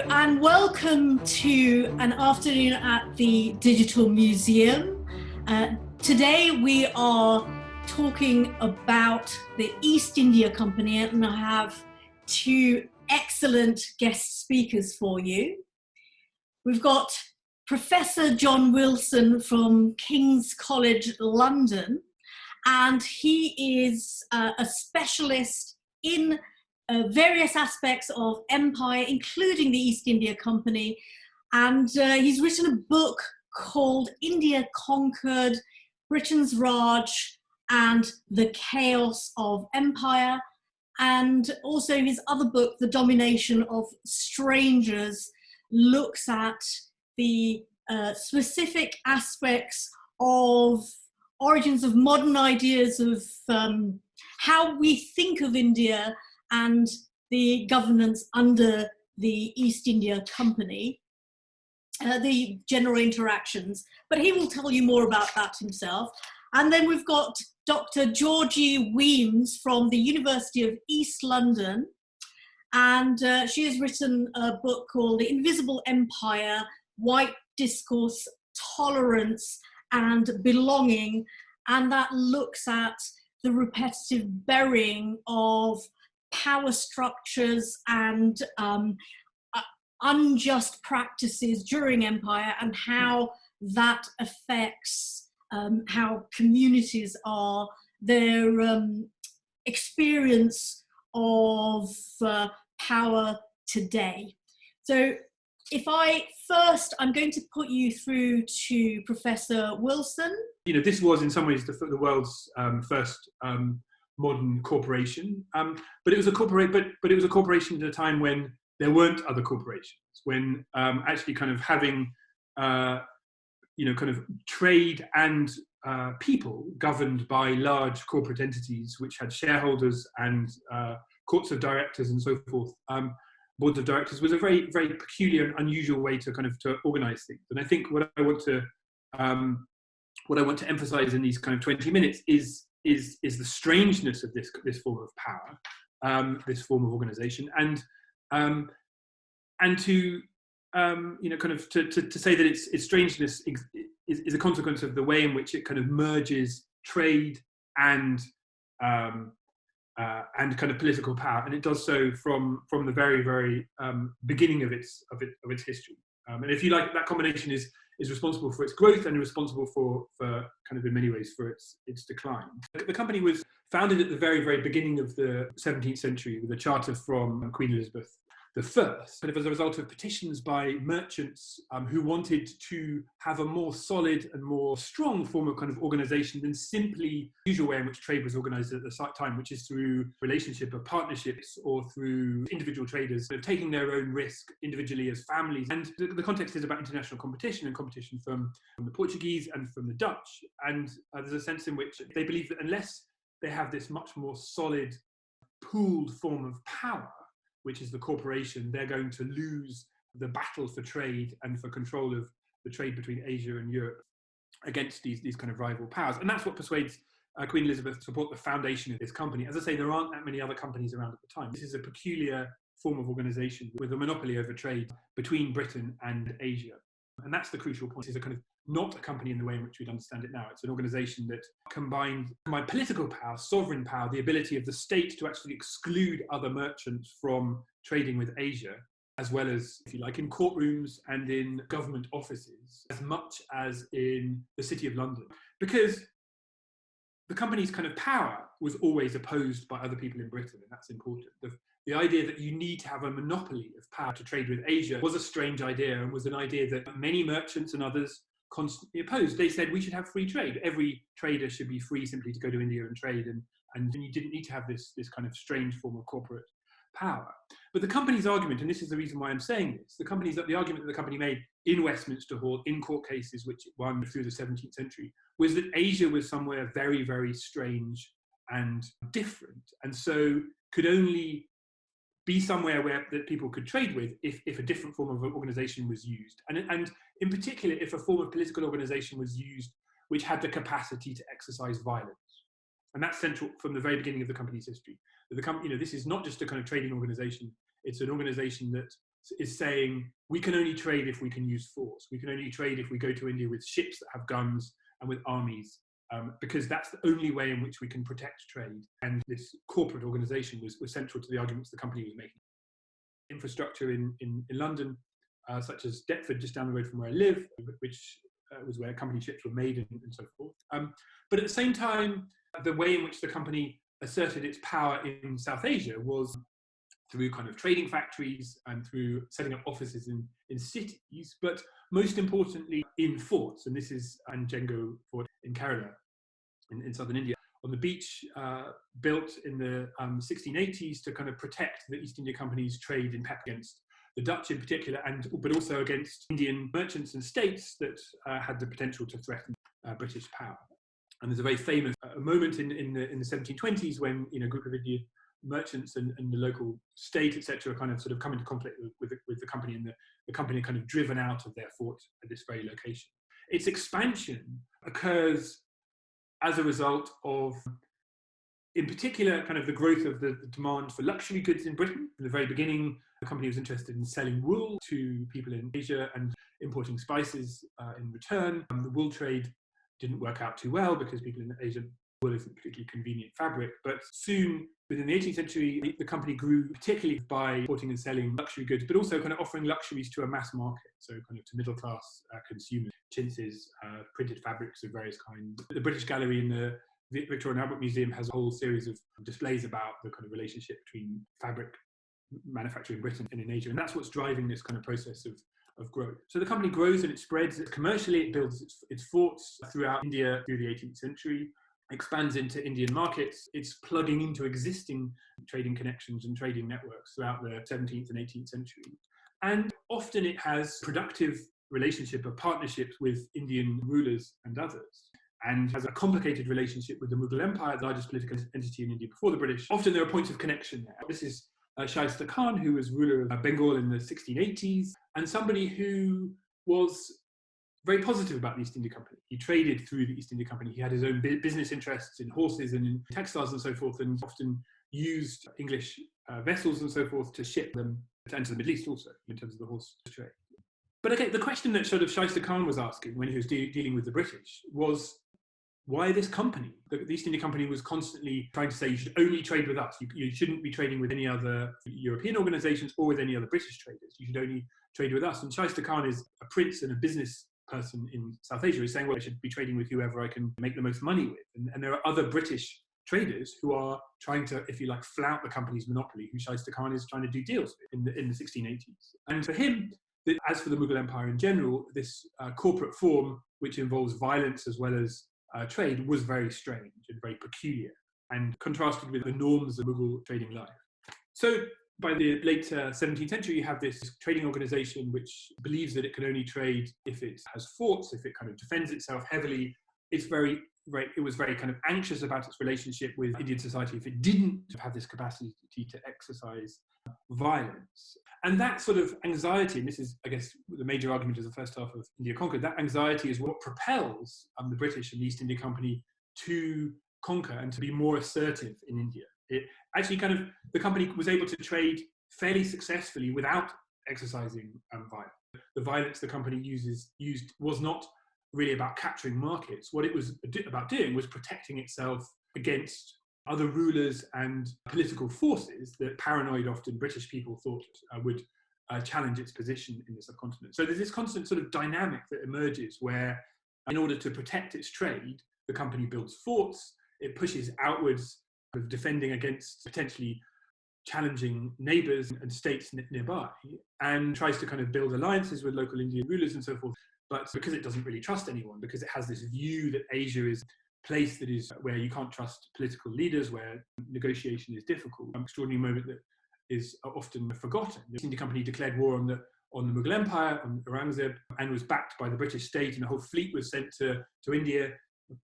and welcome to an afternoon at the Digital Museum. Today we are talking about the East India Company, and I have two excellent guest speakers for you. We've got Professor Jon Wilson from King's College London, and he is a specialist in various aspects of empire, including the East India Company. And he's written a book called India Conquered, Britain's Raj and the Chaos of Empire. And also his other book, The Domination of Strangers, looks at the specific aspects of origins of modern ideas of how we think of India and the governance under the East India Company, the general interactions, but he will tell you more about that himself. And then we've got Dr. Georgie Wemyss from the University of East London, and she has written a book called The Invisible Empire, White Discourse, Tolerance and Belonging, and that looks at the repetitive burying of power structures and unjust practices during empire, and how that affects how communities are, their experience of power today. So I'm going to put you through to Professor Wilson. You know, this was in some ways the world's first modern corporation, but it was a corporation at a time when there weren't other corporations, when actually kind of having kind of trade and people governed by large corporate entities which had shareholders and courts of directors and so forth, boards of directors, was a very, very peculiar and unusual way to organize things. And I think what I want to emphasize in these kind of 20 minutes is the strangeness of this form of power, this form of organization, and to to say that its strangeness is a consequence of the way in which it kind of merges trade and kind of political power, and it does so from the very, very beginning of its history. And if you like, that combination is responsible for its growth and responsible for kind of in many ways for its decline. The company was founded at the very, very beginning of the 17th century with a charter from Queen Elizabeth I, kind of as a result of petitions by merchants who wanted to have a more solid and more strong form of kind of organization than simply the usual way in which trade was organized at the time, which is through relationship or partnerships, or through individual traders sort of taking their own risk individually as families. And the context is about international competition, and competition from the Portuguese and from the Dutch. And there's a sense in which they believe that unless they have this much more solid pooled form of power, which is the corporation, they're going to lose the battle for trade and for control of the trade between Asia and Europe against these kind of rival powers. And that's what persuades Queen Elizabeth to support the foundation of this company. As I say, there aren't that many other companies around at the time. This is a peculiar form of organization with a monopoly over trade between Britain and Asia. And that's the crucial point. It's a kind of not a company in the way in which we'd understand it now. It's an organization that combined political power, sovereign power, the ability of the state to actually exclude other merchants from trading with Asia, as well as, if you like, in courtrooms and in government offices, as much as in the City of London. Because the company's kind of power was always opposed by other people in Britain, and that's important. The idea that you need to have a monopoly of power to trade with Asia was a strange idea, and was an idea that many merchants and others constantly opposed. They said we should have free trade. Every trader should be free simply to go to India and trade, and you didn't need to have this kind of strange form of corporate power. But the company's argument, and this is the reason why I'm saying this, the argument that the company made in Westminster Hall, in court cases which it won through the 17th century, was that Asia was somewhere very, very strange and different, and so could only be somewhere that people could trade with if a different form of organization was used. And in particular, if a form of political organization was used which had the capacity to exercise violence. And that's central from the very beginning of the company's history. This is not just a kind of trading organization, it's an organization that is saying we can only trade if we can use force. We can only trade if we go to India with ships that have guns and with armies, because that's the only way in which we can protect trade. And this corporate organisation was central to the arguments the company was making. Infrastructure in London, such as Deptford, just down the road from where I live, which was where company ships were made and so forth. But at the same time, the way in which the company asserted its power in South Asia was through kind of trading factories and through setting up offices in cities, but most importantly in forts. And this is Anjengo Fort in Kerala, in southern India, on the beach, built in the 1680s to kind of protect the East India Company's trade in pepper against the Dutch in particular, but also against Indian merchants and states that had the potential to threaten British power. And there's a very famous moment in the 1720s when a group of Indian merchants and the local state, etc., kind of sort of come into conflict with the company, and the company kind of driven out of their fort at this very location. Its expansion occurs as a result of, in particular, kind of the growth of the demand for luxury goods in Britain. From the very beginning, the company was interested in selling wool to people in Asia and importing spices in return. The wool trade didn't work out too well because people in Asia, wool isn't particularly convenient fabric. But soon, within the 18th century, the company grew particularly by importing and selling luxury goods, but also kind of offering luxuries to a mass market, so kind of to middle-class consumers, chintzes, printed fabrics of various kinds. The British Gallery in the Victoria and Albert Museum has a whole series of displays about the kind of relationship between fabric manufacturing in Britain and in Asia, and that's what's driving this kind of process of growth. So the company grows and it spreads commercially, it builds its forts throughout India through the 18th century, expands into Indian markets, it's plugging into existing trading connections and trading networks throughout the 17th and 18th century. And often it has productive relationship or partnerships with Indian rulers and others, and has a complicated relationship with the Mughal Empire, the largest political entity in India before the British. Often there are points of connection there. This is Shaista Khan, who was ruler of Bengal in the 1680s, and somebody who was very positive about the East India Company. He traded through the East India Company. He had his own business interests in horses and in textiles and so forth, and often used English vessels and so forth to ship them to enter the Middle East also, in terms of the horse trade. But okay, the question that sort of Shaista Khan was asking when he was dealing with the British was, why this company? The East India Company was constantly trying to say, you should only trade with us. You shouldn't be trading with any other European organisations or with any other British traders. You should only trade with us. And Shaista Khan is a prince and a business person in South Asia. He's saying, well, I should be trading with whoever I can make the most money with. And there are other British traders who are trying to, if you like, flout the company's monopoly, who Shaista Khan is trying to do deals with in the 1680s. And for him, as for the Mughal Empire in general, this corporate form, which involves violence as well as trade, was very strange and very peculiar, and contrasted with the norms of Mughal trading life. So by the late 17th century, you have this trading organization which believes that it can only trade if it has forts, if it kind of defends itself heavily. It was very kind of anxious about its relationship with Indian society if it didn't have this capacity to exercise violence. And that sort of anxiety, and this is, I guess, the major argument of the first half of India Conquered, that anxiety is what propels the British and the East India Company to conquer and to be more assertive in India. It actually kind of, the company was able to trade fairly successfully without exercising violence. The violence the company used was not really about capturing markets. What it was about doing was protecting itself against other rulers and political forces that paranoid, often British people thought would challenge its position in the subcontinent. So there's this constant sort of dynamic that emerges where, in order to protect its trade, the company builds forts, it pushes outwards, defending against potentially challenging neighbours and states nearby, and tries to kind of build alliances with local Indian rulers and so forth. But because it doesn't really trust anyone, because it has this view that Asia is a place that is where you can't trust political leaders, where negotiation is difficult, an extraordinary moment that is often forgotten. The East India Company declared war on the Mughal Empire, on Aurangzeb, and was backed by the British state, and a whole fleet was sent to India,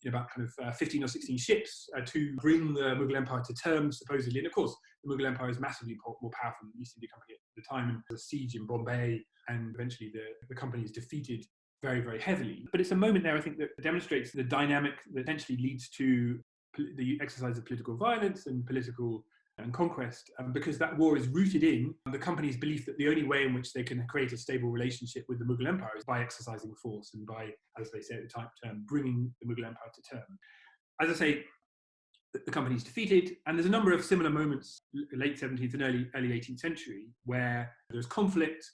about kind of 15 or 16 ships to bring the Mughal Empire to terms, supposedly. And of course, the Mughal Empire is massively more powerful than the East India Company at the time, and there's a siege in Bombay, and eventually the company is defeated very, very heavily. But it's a moment there, I think, that demonstrates the dynamic that eventually leads to the exercise of political violence and political and conquest, because that war is rooted in the company's belief that the only way in which they can create a stable relationship with the Mughal Empire is by exercising force and by, as they say at the time, bringing the Mughal Empire to term. As I say, the company's defeated, and there's a number of similar moments, late 17th and early 18th century, where there's conflict,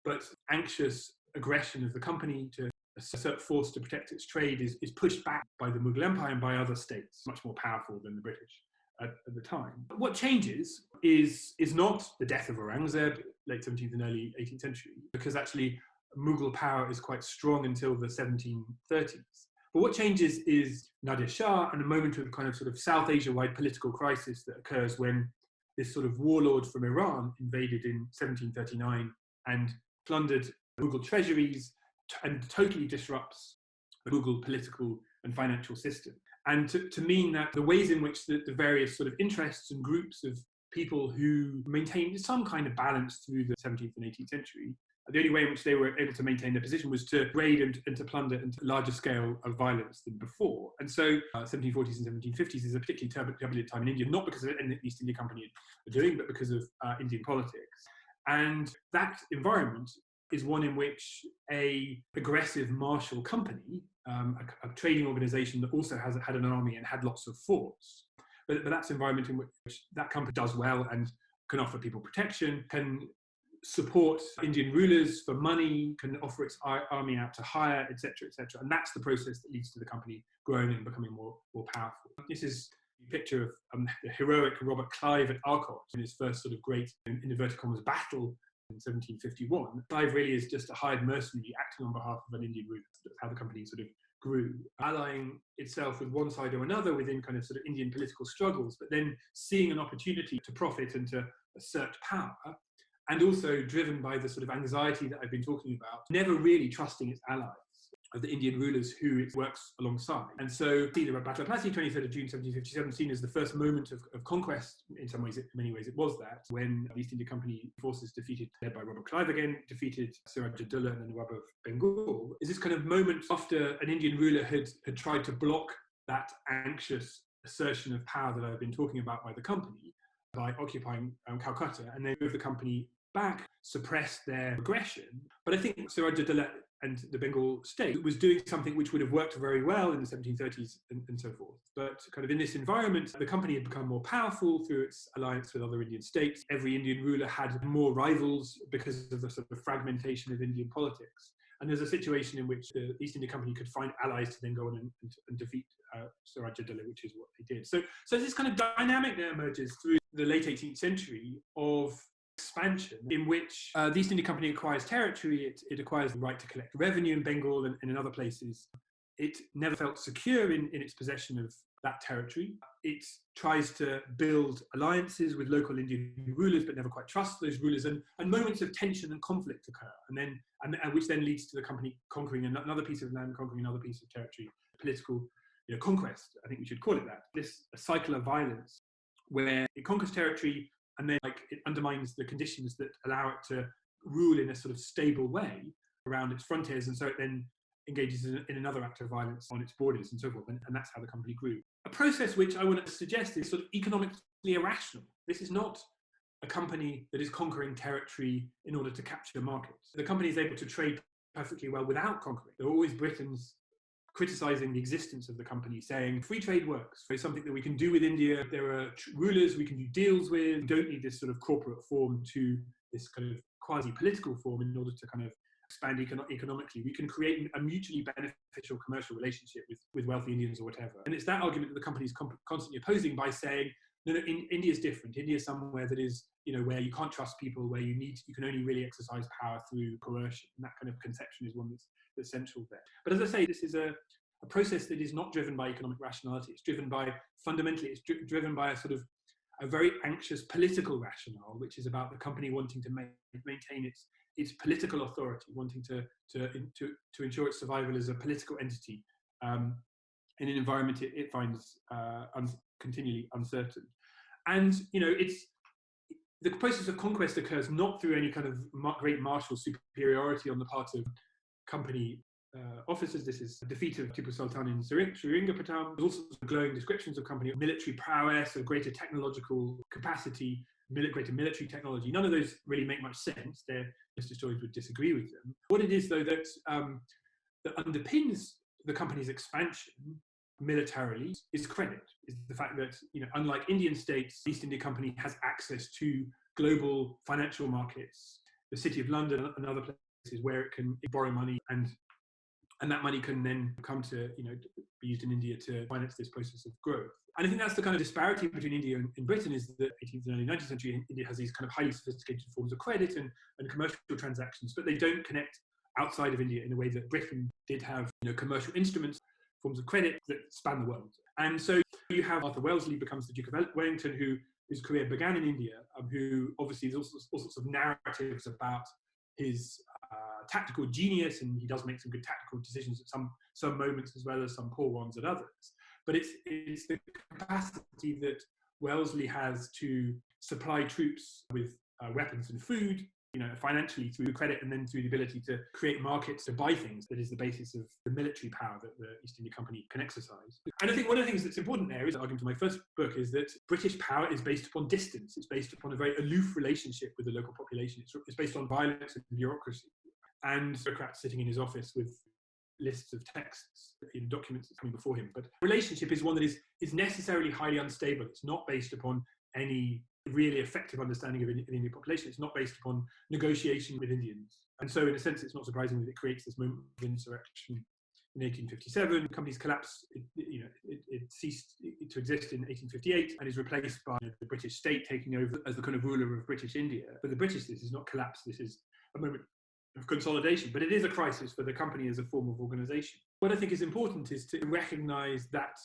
but anxious aggression of the company to assert force to protect its trade is pushed back by the Mughal Empire and by other states, much more powerful than the British at the time. What changes is not the death of Aurangzeb, late 17th and early 18th century, because actually Mughal power is quite strong until the 1730s. But what changes is Nadir Shah and a moment of kind of sort of South Asia-wide political crisis that occurs when this sort of warlord from Iran invaded in 1739 and plundered Mughal treasuries and totally disrupts the Mughal political and financial system. And to mean that the ways in which the various sort of interests and groups of people who maintained some kind of balance through the 17th and 18th century, the only way in which they were able to maintain their position was to raid and to plunder into larger scale of violence than before. And so 1740s and 1750s is a particularly turbulent time in India, not because of anything the East India Company are doing, but because of Indian politics. And that environment is one in which a aggressive martial company, a trading organization that also had an army and had lots of forts, but that's an environment in which that company does well and can offer people protection, can support Indian rulers for money, can offer its army out to hire, etc., etc. And that's the process that leads to the company growing and becoming more powerful. This is a picture of the heroic Robert Clive at Arcot in his first sort of great, in inverted commas, battle in 1751. Clive really is just a hired mercenary acting on behalf of an Indian ruler. That's how the company sort of grew, allying itself with one side or another within kind of sort of Indian political struggles, but then seeing an opportunity to profit and to assert power, and also driven by the sort of anxiety that I've been talking about, never really trusting its allies, of the Indian rulers who it works alongside. And so the Battle of Plassey, 23rd of June 1757, seen as the first moment of conquest. In many ways it was that, when the East India Company forces defeated, led by Robert Clive again, defeated Siraj Abdullah and the Nawab of Bengal, is this kind of moment after an Indian ruler had tried to block that anxious assertion of power that I've been talking about by the company, by occupying Calcutta, and they moved the company back, suppressed their aggression. But I think Siraj Abdullah and the Bengal state was doing something which would have worked very well in the 1730s and so forth. But kind of in this environment, the company had become more powerful through its alliance with other Indian states. Every Indian ruler had more rivals because of the sort of fragmentation of Indian politics. And there's a situation in which the East India Company could find allies to then go on and defeat Siraj Abdullah, which is what they did. So this kind of dynamic that emerges through the late 18th century of expansion, in which the East India Company acquires territory, it acquires the right to collect revenue in Bengal and in other places. It never felt secure in its possession of that territory. It tries to build alliances with local Indian rulers, but never quite trusts those rulers, and moments of tension and conflict occur, and which then leads to the company conquering another piece of land, conquering another piece of territory, political conquest, I think we should call it that. This a cycle of violence where it conquers territory, and then it undermines the conditions that allow it to rule in a sort of stable way around its frontiers, and so it then engages in another act of violence on its borders and so forth, and that's how the company grew. A process which I want to suggest is sort of economically irrational. This is not a company that is conquering territory in order to capture markets. The company is able to trade perfectly well without conquering. There are always Britons criticizing the existence of the company, saying free trade works. It's something that we can do with India. There are rulers we can do deals with. We don't need this sort of corporate form to this kind of quasi-political form in order to kind of expand economically. We can create a mutually beneficial commercial relationship with wealthy Indians or whatever. And it's that argument that the company is constantly opposing by saying, no, India is different. India is somewhere that is, where you can't trust people, where you can only really exercise power through coercion. And that kind of conception is one that's central there. But as I say, this is a process that is not driven by economic rationality. It's driven by, fundamentally, it's driven by a sort of a very anxious political rationale, which is about the company wanting to maintain its political authority, wanting to ensure its survival as a political entity in an environment it finds continually uncertain. And the process of conquest occurs not through any kind of great martial superiority on the part of company officers. This is the defeat of Tipu Sultan in Seringapatam. There's also some glowing descriptions of company military prowess, of greater technological capacity, greater military technology. None of those really make much sense. Most historians would disagree with them. What it is, though, that underpins the company's expansion militarily is credit, is the fact that, unlike Indian states, the East India Company has access to global financial markets, the City of London and other places where it can borrow money, and that money can then come to, be used in India to finance this process of growth. And I think that's the kind of disparity between India and Britain, is that 18th and early 19th century, India has these kind of highly sophisticated forms of credit and commercial transactions, but they don't connect outside of India in a way that Britain did have, commercial instruments, forms of credit that span the world. And so you have Arthur Wellesley becomes the Duke of Wellington, whose career began in India, who obviously there's all sorts of narratives about his tactical genius, and he does make some good tactical decisions at some moments as well as some poor ones at others. But it's the capacity that Wellesley has to supply troops with weapons and food, financially through credit, and then through the ability to create markets to buy things, that is the basis of the military power that the East India Company can exercise. And I think one of the things that's important there, is the argument of my first book, is that British power is based upon distance. It's based upon a very aloof relationship with the local population. It's based on violence and bureaucracy, and bureaucrats sitting in his office with lists of texts, documents that's coming before him. But relationship is one that is necessarily highly unstable. It's not based upon any really effective understanding of the Indian population. It's not based upon negotiation with Indians. And so in a sense, it's not surprising that it creates this moment of insurrection in 1857. Company's collapse, it ceased to exist in 1858 and is replaced by the British state taking over as the kind of ruler of British India. For the British, this is not collapse, this is a moment of consolidation, but it is a crisis for the company as a form of organisation. What I think is important is to recognise that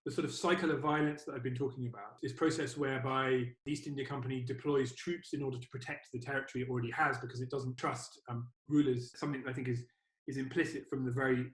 the sort of cycle of violence that I've been talking about, this process whereby the East India Company deploys troops in order to protect the territory it already has because it doesn't trust rulers, something that I think is implicit from the very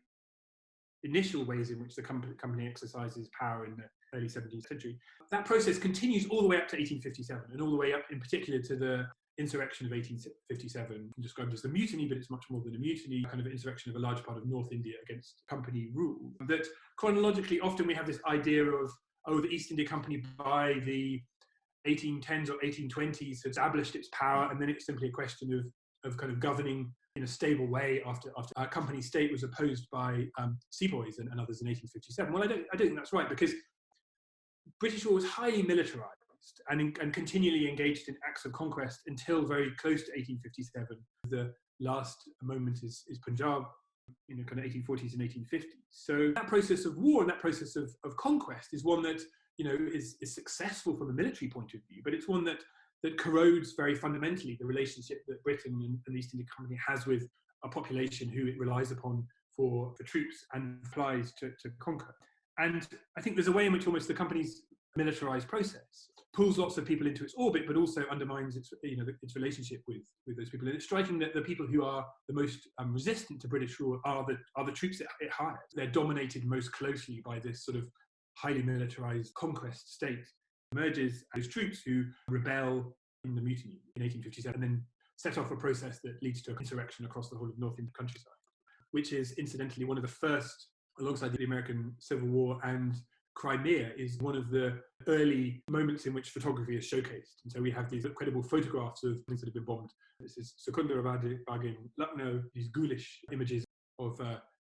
initial ways in which the company exercises power in the early 17th century. That process continues all the way up to 1857, and all the way up in particular to the insurrection of 1857, described as the mutiny, but it's much more than a mutiny, kind of insurrection of a large part of North India against company rule. That chronologically, often we have this idea of, the East India Company by the 1810s or 1820s has established its power, and then it's simply a question of kind of governing in a stable way after a company state was opposed by sepoys and others in 1857. Well, I don't think that's right, because British rule was highly militarized and continually engaged in acts of conquest until very close to 1857. The last moment is Punjab, kind of 1840s and 1850s. So that process of war and that process of conquest is one that, is successful from a military point of view, but it's one that corrodes very fundamentally the relationship that Britain and the East India Company has with a population who it relies upon for troops and flies to conquer. And I think there's a way in which almost the company's militarized process pulls lots of people into its orbit, but also undermines its relationship with those people. And it's striking that the people who are the most resistant to British rule are the troops it hires. They're dominated most closely by this sort of highly militarized conquest state. Emerges those troops who rebel in the mutiny in 1857 and then set off a process that leads to an insurrection across the whole of North Indian countryside, which is incidentally one of the first, alongside the American Civil War and Crimea, is one of the early moments in which photography is showcased. And so we have these incredible photographs of things that have been bombed. This is Secunderabad in Lucknow, these ghoulish images of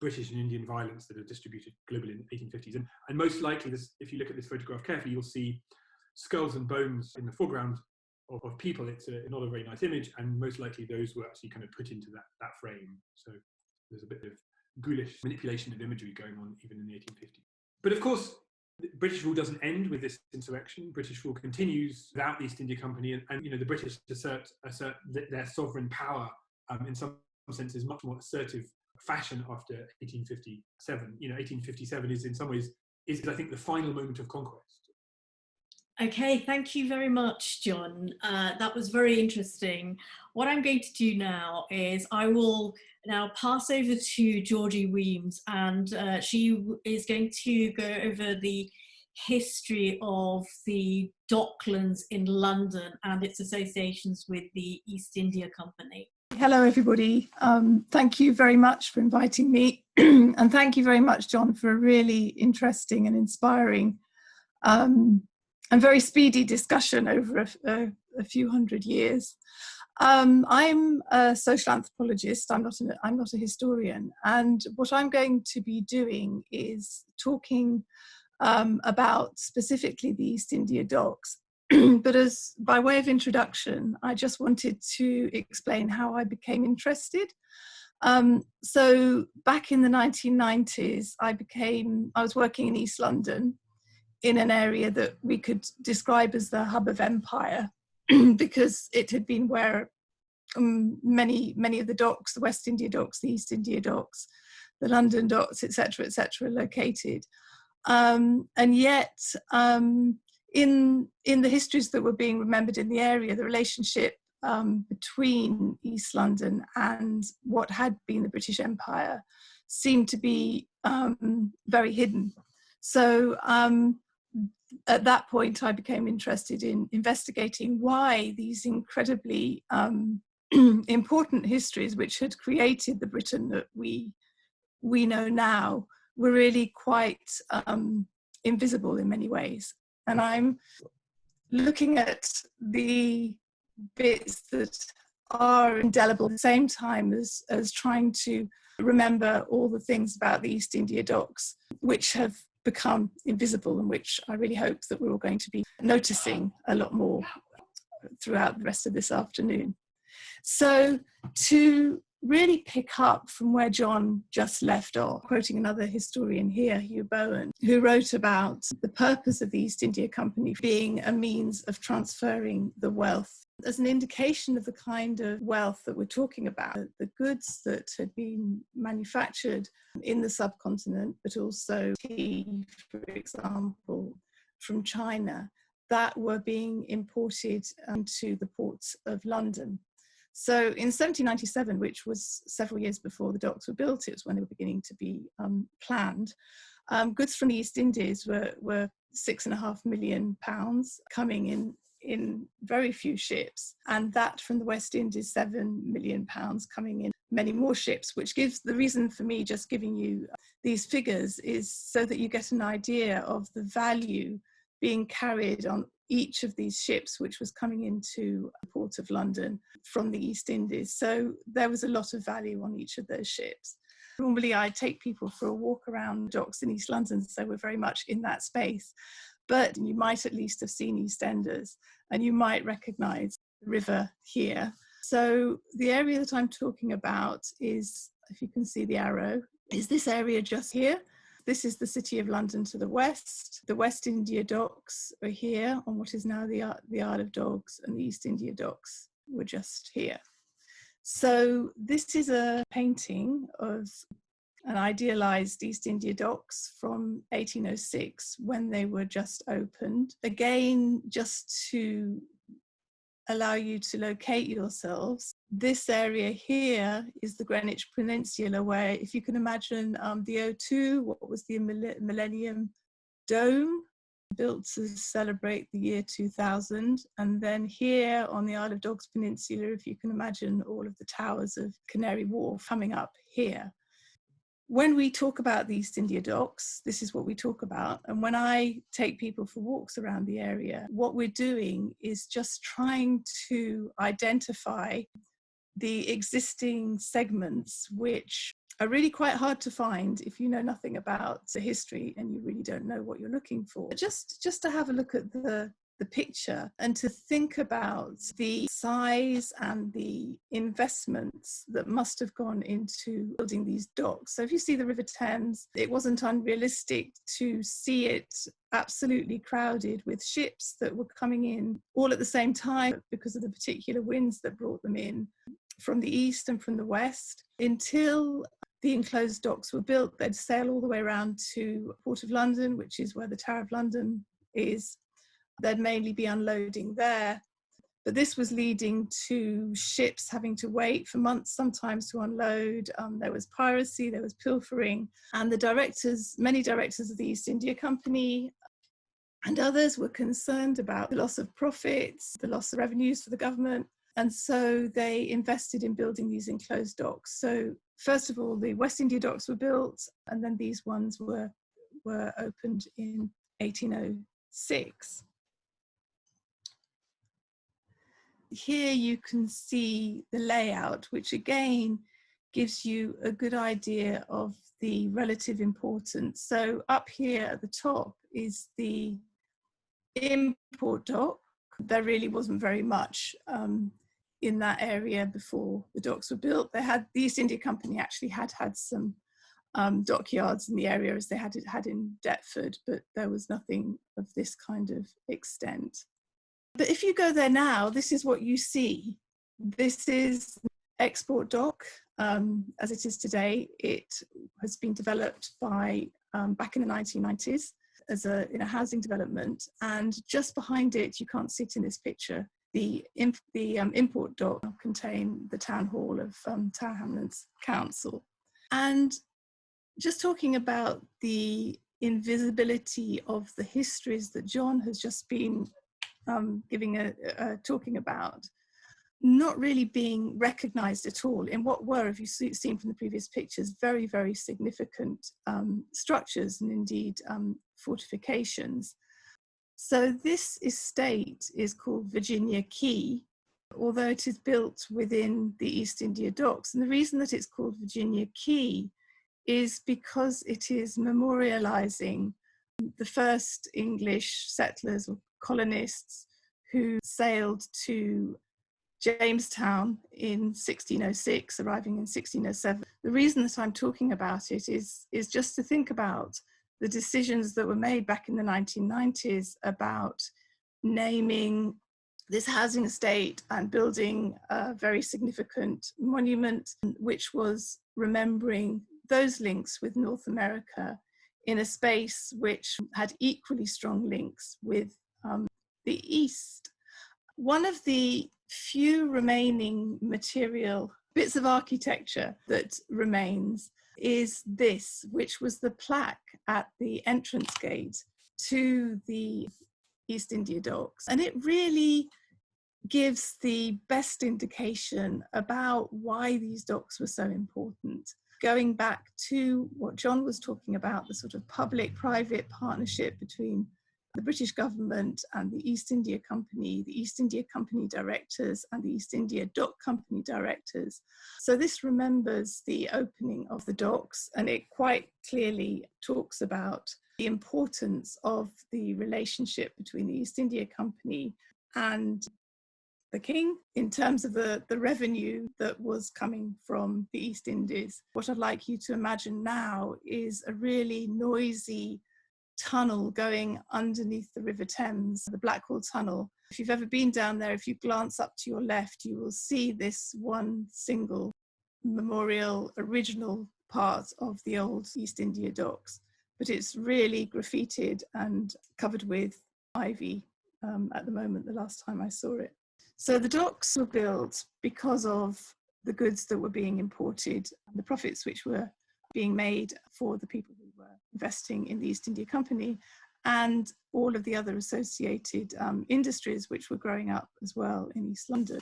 British and Indian violence that are distributed globally in the 1850s. And most likely, if you look at this photograph carefully, you'll see skulls and bones in the foreground of people. It's not a very nice image, and most likely those were actually kind of put into that frame. So there's a bit of ghoulish manipulation of imagery going on even in the 1850s. But of course, British rule doesn't end with this insurrection. British rule continues without the East India Company, and the British assert their sovereign power in some senses much more assertive fashion after 1857. 1857 is in some ways I think the final moment of conquest. Okay, thank you very much, Jon. That was very interesting. What I'm going to do now is I will now pass over to Georgie Wemyss, and she is going to go over the history of the Docklands in London and its associations with the East India Company. Hello, everybody. Thank you very much for inviting me. And thank you very much, Jon, for a really interesting and inspiring and very speedy discussion over a few hundred years. I'm a social anthropologist. I'm not a historian. And what I'm going to be doing is talking about specifically the East India Docks. But as by way of introduction, I just wanted to explain how I became interested. So back in the 1990s, I was working in East London in an area that we could describe as the hub of empire, because it had been where many of the docks, the West India Docks, the East India Docks, the London docks, etc., are located. And yet, in the histories that were being remembered in the area, the relationship between East London and what had been the British Empire seemed to be very hidden. So at that point, I became interested in investigating why these incredibly important histories, which had created the Britain that we know now, were really quite invisible in many ways. And I'm looking at the bits that are indelible at the same time as trying to remember all the things about the East India Docks, which have become invisible and which I really hope that we're all going to be noticing a lot more throughout the rest of this afternoon. So to really pick up from where Jon just left off, quoting another historian here, Hugh Bowen, who wrote about the purpose of the East India Company being a means of transferring the wealth as an indication of the kind of wealth that we're talking about, the goods that had been manufactured in the subcontinent, but also tea, for example, from China, that were being imported to the ports of London. So in 1797, which was several years before the docks were built, it was when they were beginning to be planned, goods from the East Indies were £6.5 million coming in very few ships, and that from the West Indies, £7 million coming in many more ships, which gives the reason for me just giving you these figures is so that you get an idea of the value being carried on each of these ships, which was coming into the port of London from the East Indies. So there was a lot of value on each of those ships. Normally I take people for a walk around docks in East London, so we're very much in that space. But you might at least have seen EastEnders, and you might recognise the river here. So the area that I'm talking about is, if you can see the arrow, is this area just here. This is the City of London to the west. The West India Docks are here on what is now the Isle of Dogs, and the East India Docks were just here. So this is a painting of an idealized East India Docks from 1806 when they were just opened. Again, just to allow you to locate yourselves, this area here is the Greenwich Peninsula, where if you can imagine the O2, what was the Millennium Dome, built to celebrate the year 2000. And then here on the Isle of Dogs Peninsula, if you can imagine all of the towers of Canary Wharf coming up here. When we talk about the East India Docks, this is what we talk about. And when I take people for walks around the area, what we're doing is just trying to identify the existing segments, which are really quite hard to find if you know nothing about the history and you really don't know what you're looking for. Just to have a look at the picture and to think about the size and the investments that must have gone into building these docks. So if you see the River Thames, it wasn't unrealistic to see it absolutely crowded with ships that were coming in all at the same time because of the particular winds that brought them in from the east and from the west. Until the enclosed docks were built, they'd sail all the way around to Port of London, which is where the Tower of London is. They'd mainly be unloading there. But this was leading to ships having to wait for months sometimes to unload. There was piracy, there was pilfering, and many directors of the East India Company and others were concerned about the loss of profits, the loss of revenues for the government. And so they invested in building these enclosed docks. So first of all, the West India docks were built, and then these ones were opened in 1806. Here you can see the layout, which again gives you a good idea of the relative importance. So up here at the top is the import dock. There really wasn't very much in that area before the docks were built. The East India Company actually had some dockyards in the area, as they had in Deptford, but there was nothing of this kind of extent. But if you go there now, this is what you see. This is export dock as it is today. It has been developed by back in the 1990s as in a housing development, and just behind it, you can't see it in this picture, the import dock contain the town hall of Tower Hamlets Council. And just talking about the invisibility of the histories that Jon has just been talking about, not really being recognized at all in what were, if you've seen from the previous pictures, very, very significant structures and indeed fortifications. So this estate is called Virginia Quay, although it is built within the East India Docks. And the reason that it's called Virginia Quay is because it is memorializing the first English settlers or colonists who sailed to Jamestown in 1606, arriving in 1607. The reason that I'm talking about it is just to think about the decisions that were made back in the 1990s about naming this housing estate and building a very significant monument, which was remembering those links with North America in a space which had equally strong links with the East. One of the few remaining material bits of architecture that remains is this, which was the plaque at the entrance gate to the East India Docks. And it really gives the best indication about why these docks were so important. Going back to what Jon was talking about, the sort of public-private partnership between the British government and the East India Company directors and the East India Dock Company directors. So this remembers the opening of the docks, and it quite clearly talks about the importance of the relationship between the East India Company and the king in terms of the revenue that was coming from the East Indies. What I'd like you to imagine now is a really noisy tunnel going underneath the River Thames, the Blackwall Tunnel. If you've ever been down there, if you glance up to your left, you will see this one single memorial original part of the old East India Docks, but it's really graffitied and covered with ivy at the moment, the last time I saw it. So the docks were built because of the goods that were being imported, the profits which were being made for the people who were investing in the East India Company, and all of the other associated industries which were growing up as well in East London.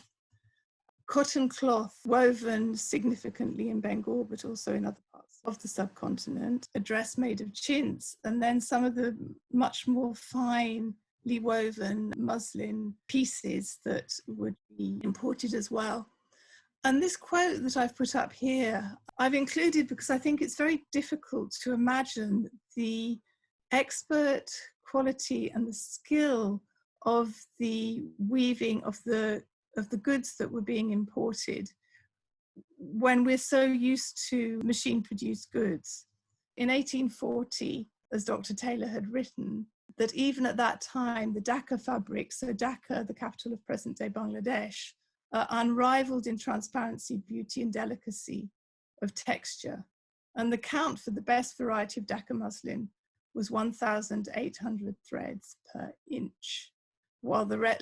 Cotton cloth woven significantly in Bengal, but also in other parts of the subcontinent, a dress made of chintz, and then some of the much more finely woven muslin pieces that would be imported as well. And this quote that I've put up here, I've included because I think it's very difficult to imagine the expert quality and the skill of the weaving of the goods that were being imported when we're so used to machine-produced goods. In 1840, as Dr. Taylor had written, that even at that time, the Dhaka fabrics, so Dhaka, the capital of present-day Bangladesh, unrivaled in transparency, beauty and delicacy of texture. And the count for the best variety of Dhaka muslin was 1,800 threads per inch, while the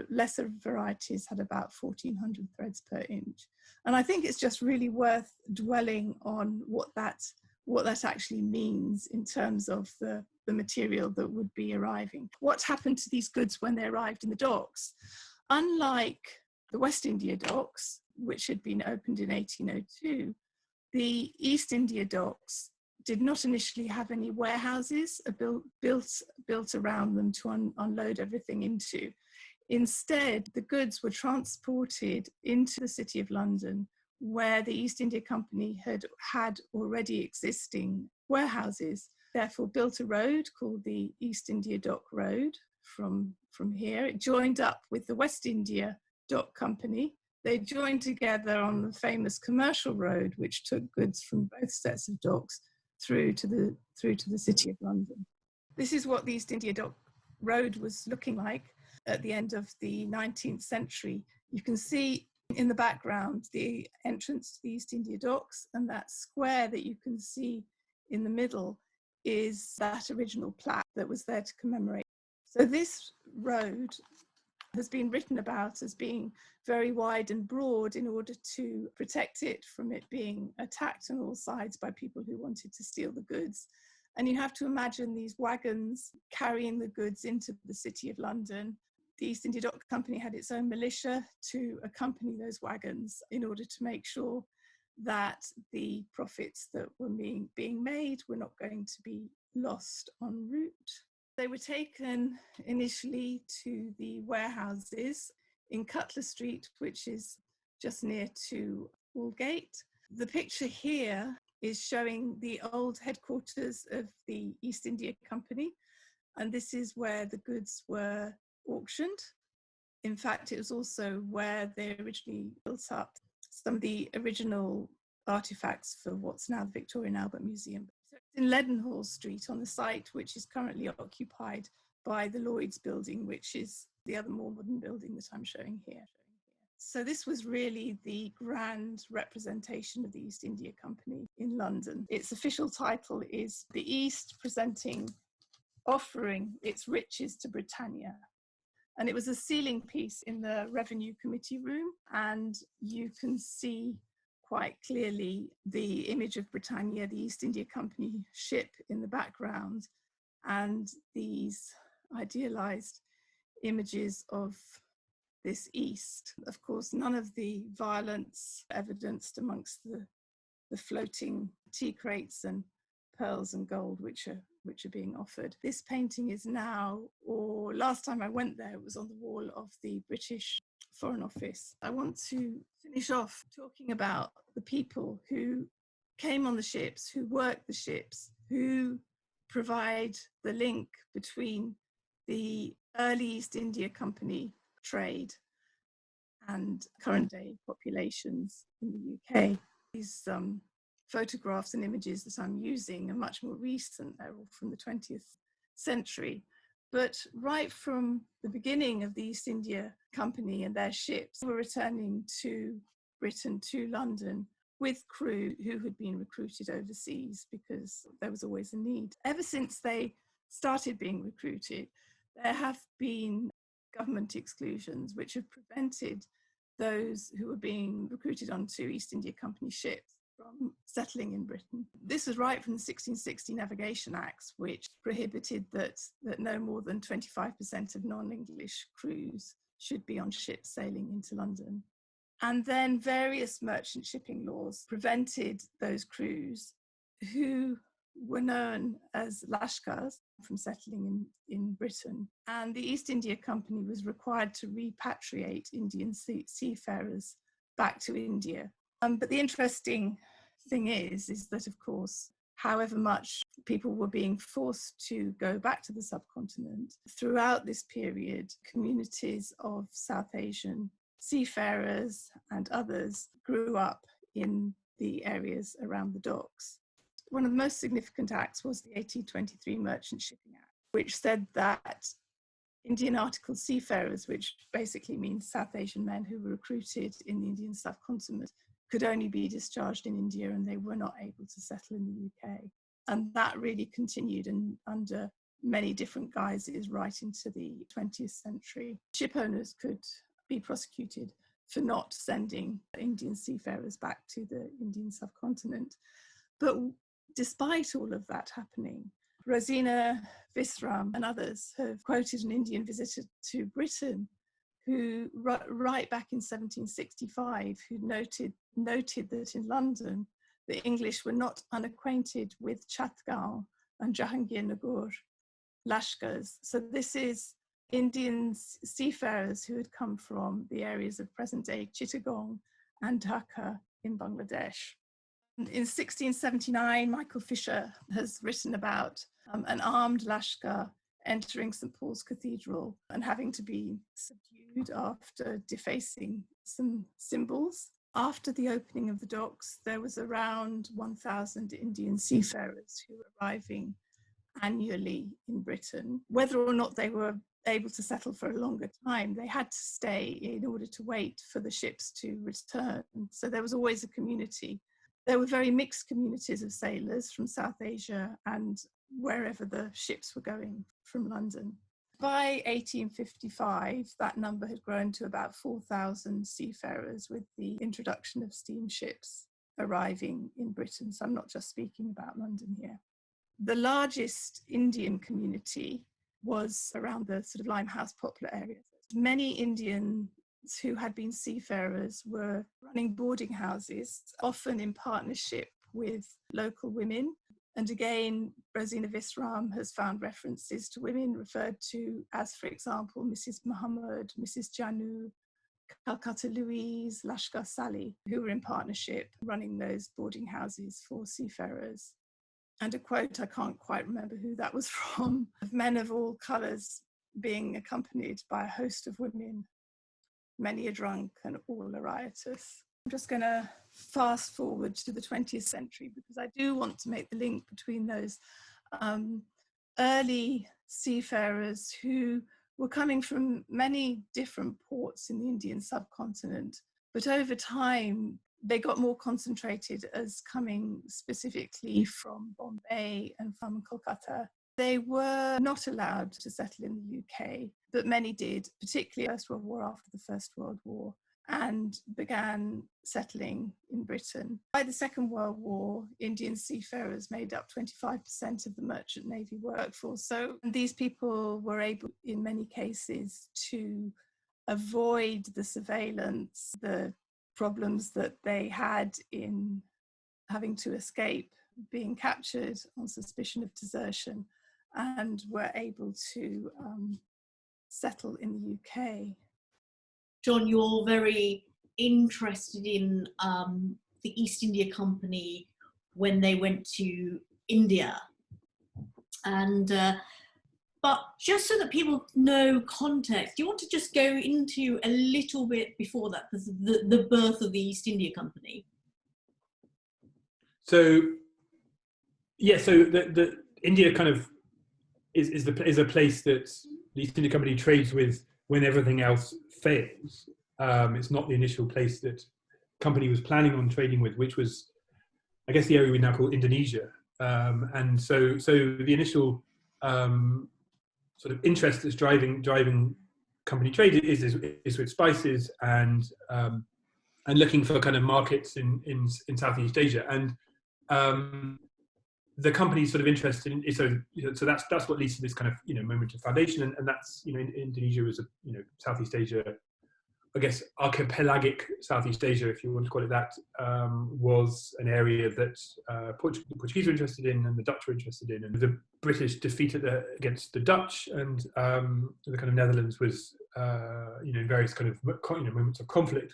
lesser varieties had about 1,400 threads per inch. And I think it's just really worth dwelling on what that actually means in terms of the material that would be arriving. What happened to these goods when they arrived in the docks? Unlike the West India docks, which had been opened in 1802, the East India docks did not initially have any warehouses built around them to unload everything into. Instead, the goods were transported into the City of London, where the East India Company had already existing warehouses, therefore built a road called the East India Dock Road from here. It joined up with the West India Dock Company. They joined together on the famous commercial road, which took goods from both sets of docks through to the City of London. This is what the East India Dock Road was looking like at the end of the 19th century. You can see in the background the entrance to the East India Docks, and that square that you can see in the middle is that original plaque that was there to commemorate. So this road has been written about as being very wide and broad in order to protect it from it being attacked on all sides by people who wanted to steal the goods. And you have to imagine these wagons carrying the goods into the City of London. The East India Dock Company had its own militia to accompany those wagons in order to make sure that the profits that were being made were not going to be lost en route. They were taken initially to the warehouses in Cutler Street, which is just near to Aldgate. The picture here is showing the old headquarters of the East India Company, and this is where the goods were auctioned. In fact, it was also where they originally built up some of the original artifacts for what's now the Victoria and Albert Museum. So it's in Leadenhall Street on the site, which is currently occupied by the Lloyd's building, which is the other more modern building that I'm showing here. So this was really the grand representation of the East India Company in London. Its official title is The East Offering its Riches to Britannia. And it was a ceiling piece in the Revenue Committee room, and you can see quite clearly the image of Britannia, the East India Company ship in the background, and these idealized images of this East. Of course, none of the violence evidenced amongst the floating tea crates and pearls and gold which are being offered. This painting is now, or last time I went there, it was on the wall of the British Foreign Office. I want to finish off talking about the people who came on the ships, who worked the ships, who provide the link between the early East India Company trade and current day populations in the UK. These photographs and images that I'm using are much more recent. They're all from the 20th century. But right from the beginning of the East India Company and their ships were returning to Britain, to London, with crew who had been recruited overseas because there was always a need. Ever since they started being recruited, there have been government exclusions which have prevented those who were being recruited onto East India Company ships from settling in Britain. This was right from the 1660 Navigation Acts, which prohibited that no more than 25% of non-English crews should be on ships sailing into London. And then various merchant shipping laws prevented those crews who were known as Lashkars from settling in Britain. And the East India Company was required to repatriate Indian seafarers back to India. But the interesting thing is that, of course, however much people were being forced to go back to the subcontinent, throughout this period, communities of South Asian seafarers and others grew up in the areas around the docks. One of the most significant acts was the 1823 Merchant Shipping Act, which said that Indian articled seafarers, which basically means South Asian men who were recruited in the Indian subcontinent, could only be discharged in India, and they were not able to settle in the UK. And that really continued under many different guises right into the 20th century. Ship owners could be prosecuted for not sending Indian seafarers back to the Indian subcontinent. But despite all of that happening, Rosina Visram and others have quoted an Indian visitor to Britain who right back in 1765, who noted that in London, the English were not unacquainted with Chatgaon and Jahangir Lashkars. So this is Indian seafarers who had come from the areas of present-day Chittagong and Dhaka in Bangladesh. In 1679, Michael Fisher has written about an armed Lashkar entering St. Paul's Cathedral and having to be subdued after defacing some symbols. After the opening of the docks, there was around 1,000 Indian seafarers who were arriving annually in Britain. Whether or not they were able to settle for a longer time, they had to stay in order to wait for the ships to return. So there was always a community. There were very mixed communities of sailors from South Asia and wherever the ships were going from London. By 1855, that number had grown to about 4,000 seafarers with the introduction of steamships arriving in Britain. So I'm not just speaking about London here. The largest Indian community was around the sort of Limehouse Poplar area. Many Indians who had been seafarers were running boarding houses, often in partnership with local women. And again, Rosina Visram has found references to women referred to as, for example, Mrs. Muhammad, Mrs. Janu, Calcutta Louise, Lashkar Sally, who were in partnership running those boarding houses for seafarers. And a quote, I can't quite remember who that was from, of men of all colours being accompanied by a host of women, many are drunk and all are riotous. I'm just going to fast forward to the 20th century because I do want to make the link between those early seafarers who were coming from many different ports in the Indian subcontinent, but over time they got more concentrated as coming specifically from Bombay and from Kolkata. They were not allowed to settle in the UK, but many did, particularly First World War after the First World War, and began settling in Britain. By the Second World War, Indian seafarers made up 25% of the merchant navy workforce. So these people were able, in many cases, to avoid the surveillance, the problems that they had in having to escape being captured on suspicion of desertion, and were able to settle in the UK. Jon, you're very interested in the East India Company when they went to India. And but just so that people know context, do you want to just go into a little bit before that, the birth of the East India Company? So, yeah, so the India kind of is a place that the East India Company trades with when everything else fails. It's not the initial place that company was planning on trading with, which was, I guess, the area we now call Indonesia. And so the initial sort of interest that's driving company trade is with spices and looking for kind of markets in Southeast Asia. And the company's sort of interested in, so that's what leads to this kind of moment of foundation, and that's Indonesia was Southeast Asia, I guess archipelagic Southeast Asia, if you want to call it that, was an area that the Portuguese were interested in and the Dutch were interested in, and the British defeated against the Dutch, and the kind of Netherlands was in various kind of moments of conflict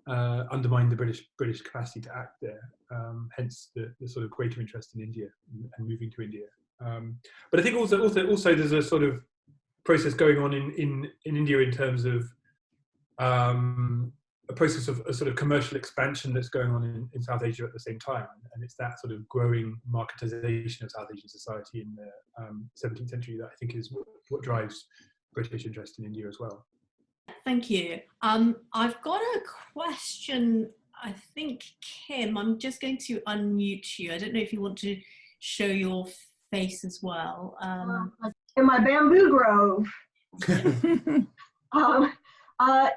undermined the British capacity to act there. Hence the sort of greater interest in India and moving to India. But I think also there's a sort of process going on in India in terms of a process of a sort of commercial expansion that's going on in South Asia at the same time, and it's that sort of growing marketization of South Asian society in the 17th century that I think is what drives British interest in India as well. Thank you. I've got a question. I think, Kim, I'm just going to unmute you. I don't know if you want to show your face as well. In my bamboo grove. I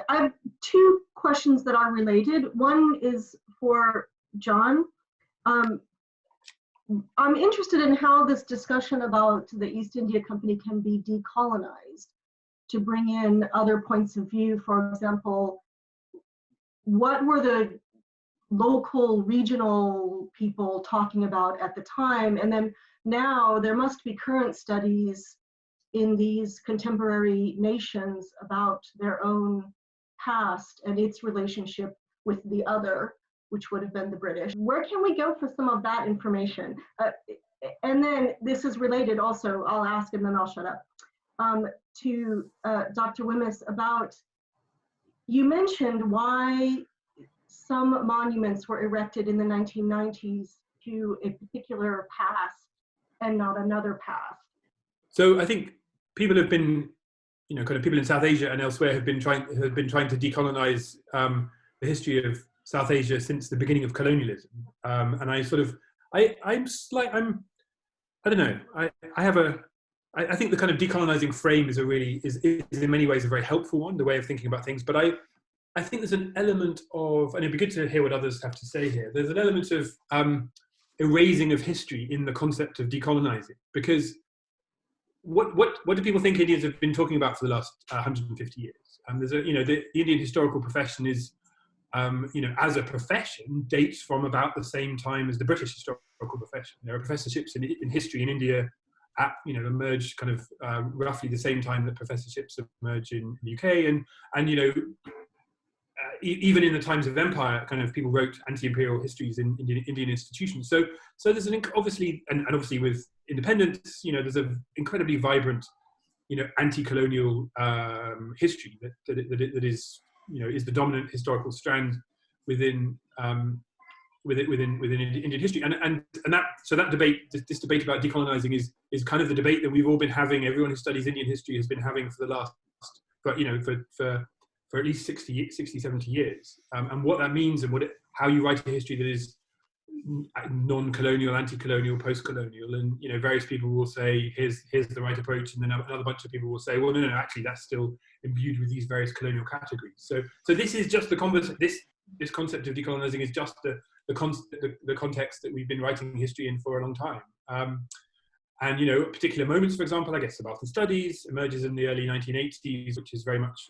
have two questions that are related. One is for Jon. I'm interested in how this discussion about the East India Company can be decolonized. to bring in other points of view. For example, what were the local, regional people talking about at the time? And then now there must be current studies in these contemporary nations about their own past and its relationship with the other, which would have been the British. Where can we go for some of that information? And then this is related also, I'll ask and then I'll shut up, to Dr. Wemyss about, you mentioned why some monuments were erected in the 1990s to a particular past and not another past. So I think people have been, kind of people in South Asia and elsewhere have been trying to decolonize the history of South Asia since the beginning of colonialism. And I sort of, I don't know. I think the kind of decolonizing frame is in many ways a very helpful one, the way of thinking about things. But I think there's an element of, and it'd be good to hear what others have to say here. There's an element of erasing of history in the concept of decolonizing, because what do people think Indians have been talking about for the last 150 years? There's the Indian historical profession is, as a profession, dates from about the same time as the British historical profession. There are professorships in history in India emerged kind of roughly the same time that professorships emerged in the UK, and even in the times of empire, kind of people wrote anti-imperial histories in Indian institutions. So there's obviously with independence, there's an incredibly vibrant, anti-colonial history that is the dominant historical strand within Indian history, and that debate, this debate about decolonizing, is kind of the debate that we've all been having. Everyone who studies Indian history has been having for the last, for at least 60, 70 years, and what that means and how you write a history that is non-colonial, anti-colonial, post-colonial, and various people will say here's the right approach, and then another bunch of people will say, well, no, actually that's still imbued with these various colonial categories. So this is just this concept of decolonizing is just the context that we've been writing history in for a long time. And particular moments, for example, I guess subaltern studies emerges in the early 1980s,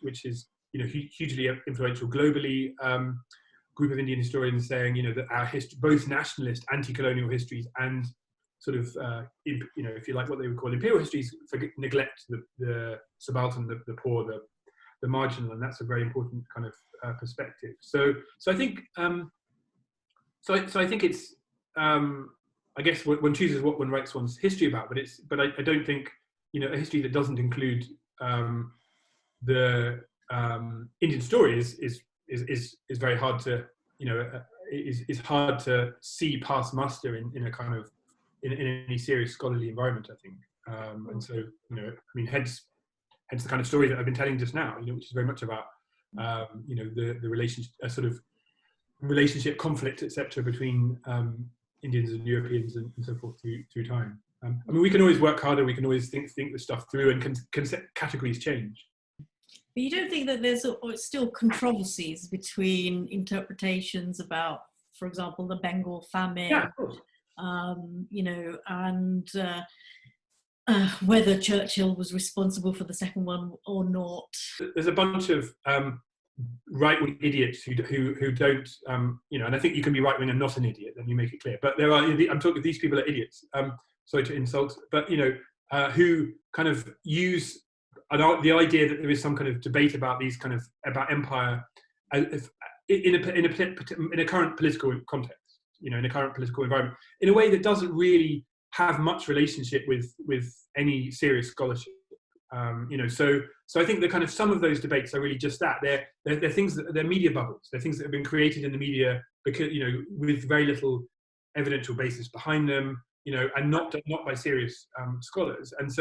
which is hugely influential globally. Group of Indian historians saying that our history, both nationalist anti-colonial histories and sort of if you like what they would call imperial histories, neglect the subaltern, the poor, the marginal, and that's a very important kind of perspective. So I think I think it's I guess one chooses what one writes one's history about, but I don't think a history that doesn't include the Indian story is very hard to is hard to see past muster in a kind of in any serious scholarly environment, I think. And so hence the kind of story that I've been telling just now, which is very much about the relationship, sort of relationship, conflict, etc., between Indians and Europeans and so forth through time. We can always work harder. We can always think this stuff through, and categories change. But you don't think that there's still controversies between interpretations about, for example, the Bengal famine, yeah, of course. And whether Churchill was responsible for the second one or not? There's a bunch of right-wing idiots who don't, and I think you can be right-wing and not an idiot, and you make it clear. But I'm talking, these people are idiots. Sorry to insult, but who kind of use the idea that there is some kind of debate about about empire in a current political context, in a current political environment, in a way that doesn't really have much relationship with any serious scholarship. So I think the kind of some of those debates are really just that. They're things they're media bubbles. They're things that have been created in the media because with very little evidential basis behind them. And not by serious scholars, and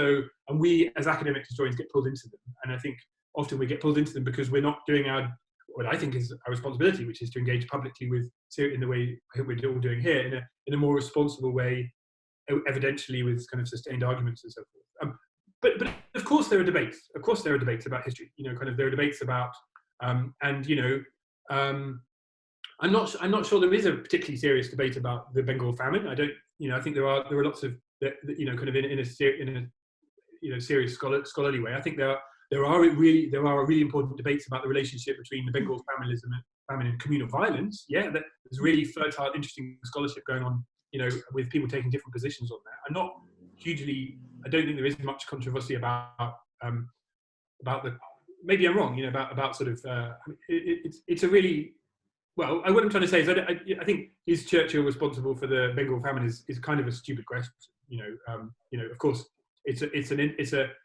we as academic historians get pulled into them, and I think often we get pulled into them because we're not doing what I think is our responsibility, which is to engage publicly in the way we're all doing here, in a more responsible way, evidentially, with kind of sustained arguments and so forth. But of course there are debates. Of course there are debates about history. There are debates about I'm not sure there is a particularly serious debate about the Bengal famine. I think there are lots of kind of in a serious scholarly way. I think there there are really important debates about the relationship between the Bengal famine and communal violence. Yeah, there's really fertile, interesting scholarship going on, with people taking different positions on that. I don't think there is much controversy about the, maybe I'm wrong, about sort of, it's a really, well, what I'm trying to say is I think, is Churchill responsible for the Bengal famine is kind of a stupid question. Of course, it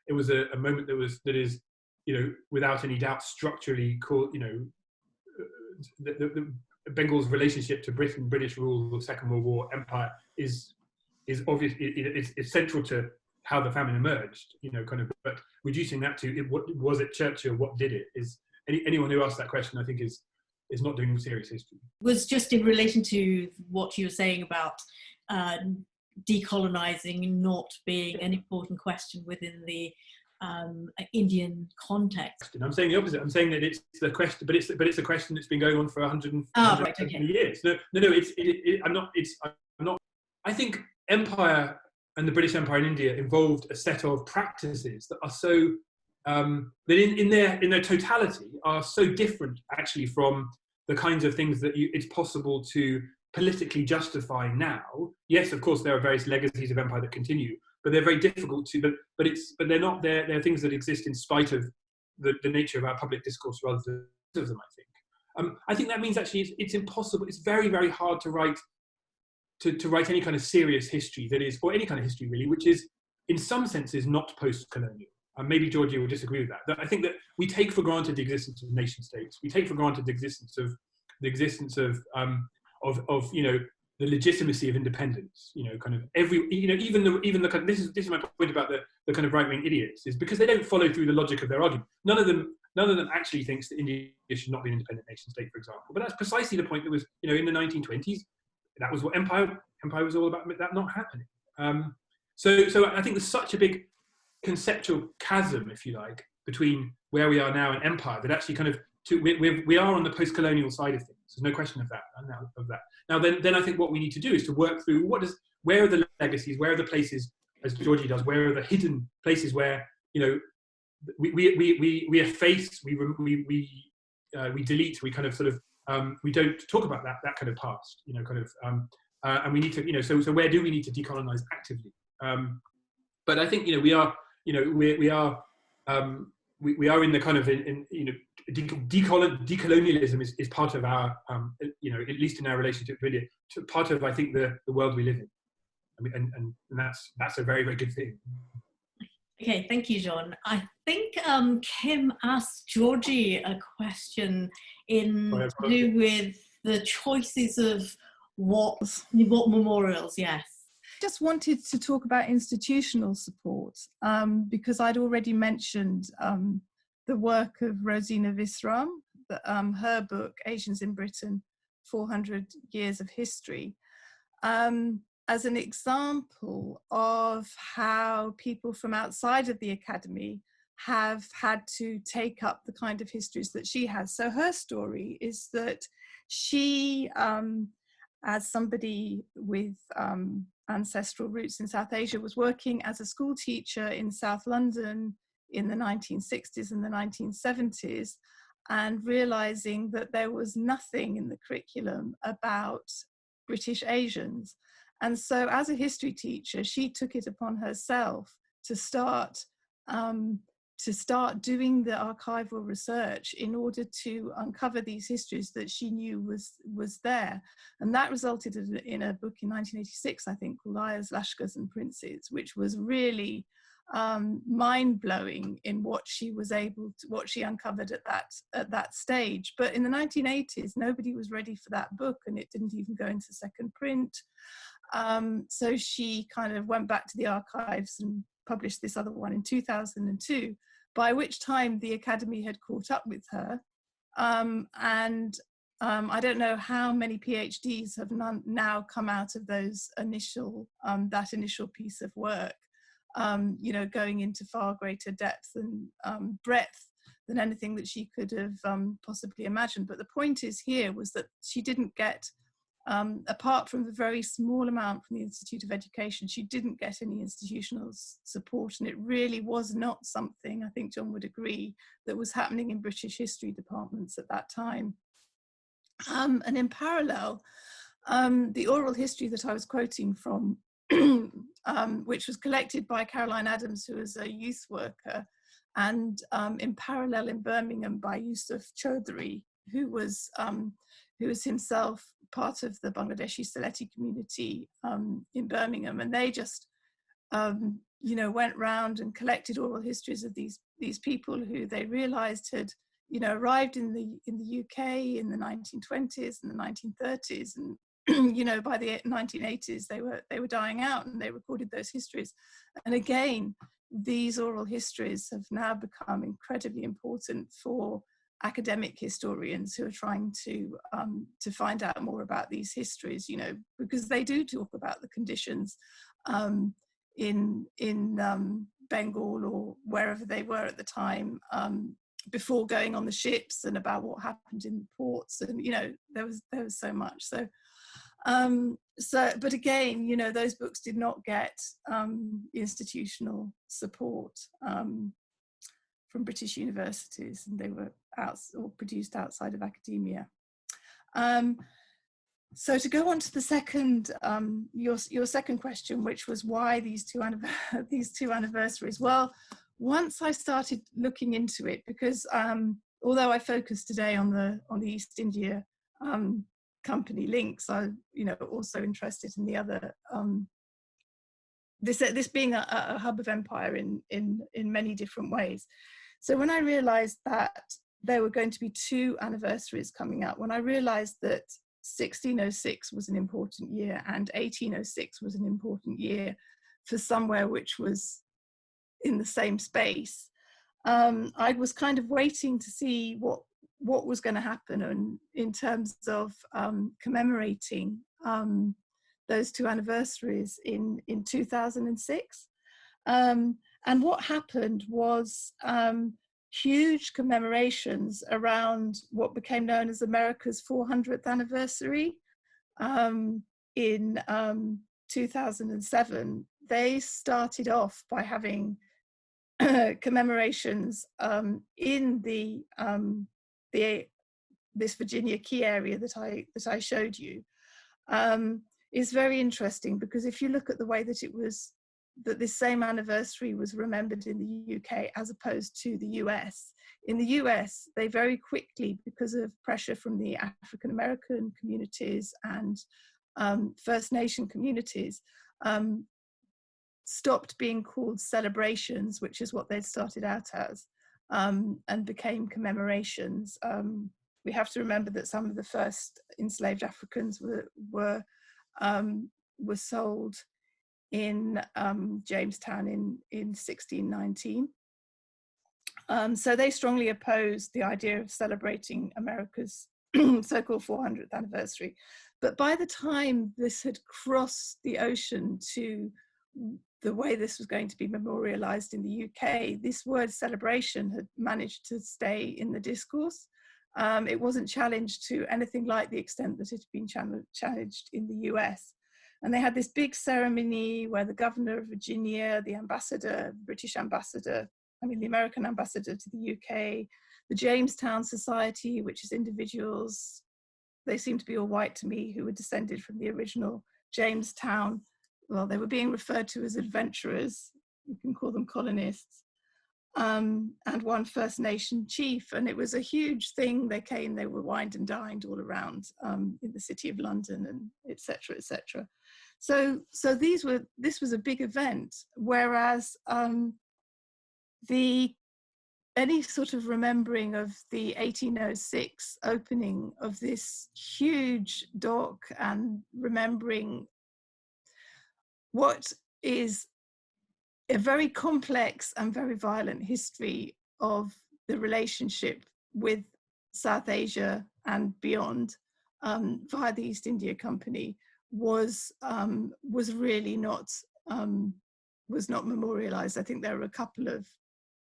was a moment that is, without any doubt structurally the Bengal's relationship to Britain, British rule, Second World War, empire is obvious. It's central to how the famine emerged, but reducing that to what was it Churchill, what did it, is anyone who asks that question, I think is not doing serious history. Was just in relation to what you were saying about decolonizing not being an important question within the Indian context. I'm saying the opposite. I'm saying that it's the question, but it's a question that's been going on for 150 years. No. I'm not. I think empire and the British Empire in India involved a set of practices that are so that in their totality are so different actually from the kinds of things that it's possible to politically justify now. Yes, of course, there are various legacies of empire that continue, but they're very difficult to. But they're not. They're things that exist in spite of the nature of our public discourse rather than of them. I think that means actually it's impossible. It's very, very hard to write any kind of serious history that is, or any kind of history really, which is in some senses not post-colonial. Maybe Georgie will disagree with that. I think that we take for granted the existence of nation states. We take for granted the existence of the legitimacy of independence. Kind of every, even the kind of, this is my point about the kind of right-wing idiots, is because they don't follow through the logic of their argument. None of them actually thinks that India should not be an independent nation state, for example. But that's precisely the point that was, in the 1920s. That was what empire was all about. That not happening. So I think there's such a big conceptual chasm, if you like, between where we are now and empire, that actually kind of we are on the post-colonial side of things. There's no question of that. Now, then I think what we need to do is to work through where are the legacies, where are the places, as Georgie does, where are the hidden places where we efface, we delete, we kind of sort of we don't talk about that kind of past, and we need to, so where do we need to decolonize actively? But I think we are in the kind of decolonialism is part of our at least in our relationship to India, part of, I think, the world we live in. And that's a very, very good thing. Okay, thank you, Jon. I think Kim asked Georgie a question to do with the choices of what memorials. Yes. Just wanted to talk about institutional support because I'd already mentioned the work of Rosina Visram, her book Asians in Britain, 400 Years of History, as an example of how people from outside of the academy have had to take up the kind of histories that she has. So her story is that she, as somebody with ancestral roots in South Asia, was working as a school teacher in South London in the 1960s and the 1970s, and realizing that there was nothing in the curriculum about British Asians. And so as a history teacher, she took it upon herself to start doing the archival research in order to uncover these histories that she knew was there. And that resulted in a book in 1986, I think, called Ayahs, Lashkars and Princes, which was really mind-blowing in what she uncovered at that stage. But in the 1980s, nobody was ready for that book, and it didn't even go into second print. So she kind of went back to the archives and published this other one in 2002, by which time the Academy had caught up with her. I don't know how many PhDs have now come out of those that initial piece of work, going into far greater depth and breadth than anything that she could have possibly imagined. But the point is here was that she didn't get apart from the very small amount from the Institute of Education, she didn't get any institutional support, and it really was not something, I think Jon would agree, that was happening in British history departments at that time. And in parallel, the oral history that I was quoting from, which was collected by Caroline Adams, who was a youth worker, and in parallel in Birmingham by Yusuf Chaudhry, who was himself part of the Bangladeshi Sylheti community in Birmingham, and they just went round and collected oral histories of these people who they realised had arrived in the UK in the 1920s and the 1930s, and by the 1980s they were dying out, and they recorded those histories. And again, these oral histories have now become incredibly important for academic historians who are trying to find out more about these histories, because they do talk about the conditions in Bengal or wherever they were at the time, before going on the ships, and about what happened in the ports, and there was so much. But again, those books did not get institutional support from British universities, and they were produced outside of academia. So to go on to the second, your second question, which was why these two anniversaries? Well, once I started looking into it, because although I focused today on the East India Company links, I also interested in the other, this being a hub of empire in many different ways. So when I realized that there were going to be two anniversaries coming up, when I realized that 1606 was an important year and 1806 was an important year for somewhere which was in the same space, I was kind of waiting to see what was going to happen in terms of commemorating those two anniversaries in 2006. And what happened was huge commemorations around what became known as America's 400th anniversary in 2007. They started off by having commemorations in this Virginia Key area that I showed you. Is very interesting, because if you look at the way that this same anniversary was remembered in the UK as opposed to the US. In the US, they very quickly, because of pressure from the African American communities and First Nation communities, stopped being called celebrations, which is what they'd started out as, and became commemorations. We have to remember that some of the first enslaved Africans were sold in Jamestown in 1619. So they strongly opposed the idea of celebrating America's so-called 400th anniversary. But by the time this had crossed the ocean to the way this was going to be memorialized in the UK, this word celebration had managed to stay in the discourse. It wasn't challenged to anything like the extent that it had been challenged in the US. And they had this big ceremony where the governor of Virginia, the ambassador, British ambassador, the American ambassador to the UK, the Jamestown Society, which is individuals, they seem to be all white to me, who were descended from the original Jamestown. Well, they were being referred to as adventurers, you can call them colonists, and one First Nation chief. And it was a huge thing. They came, they were wined and dined all around in the city of London, and et cetera, et cetera. So this was a big event, whereas any sort of remembering of the 1806 opening of this huge dock, and remembering what is a very complex and very violent history of the relationship with South Asia and beyond via the East India Company was really not memorialized. I think there were a couple of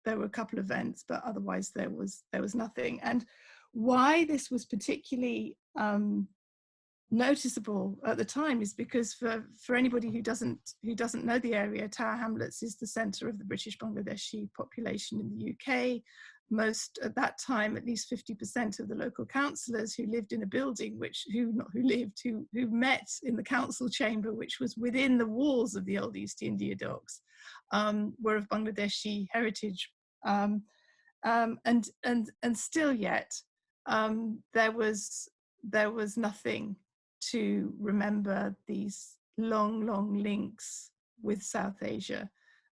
events, but otherwise there was nothing. And why this was particularly noticeable at the time is because for anybody who doesn't know the area, Tower Hamlets is the centre of the British Bangladeshi population in the UK. Most at that time, at least 50% of the local councillors who lived in a building who met in the council chamber, which was within the walls of the old East India Docks, were of Bangladeshi heritage, and still yet there was nothing to remember these long links with South Asia.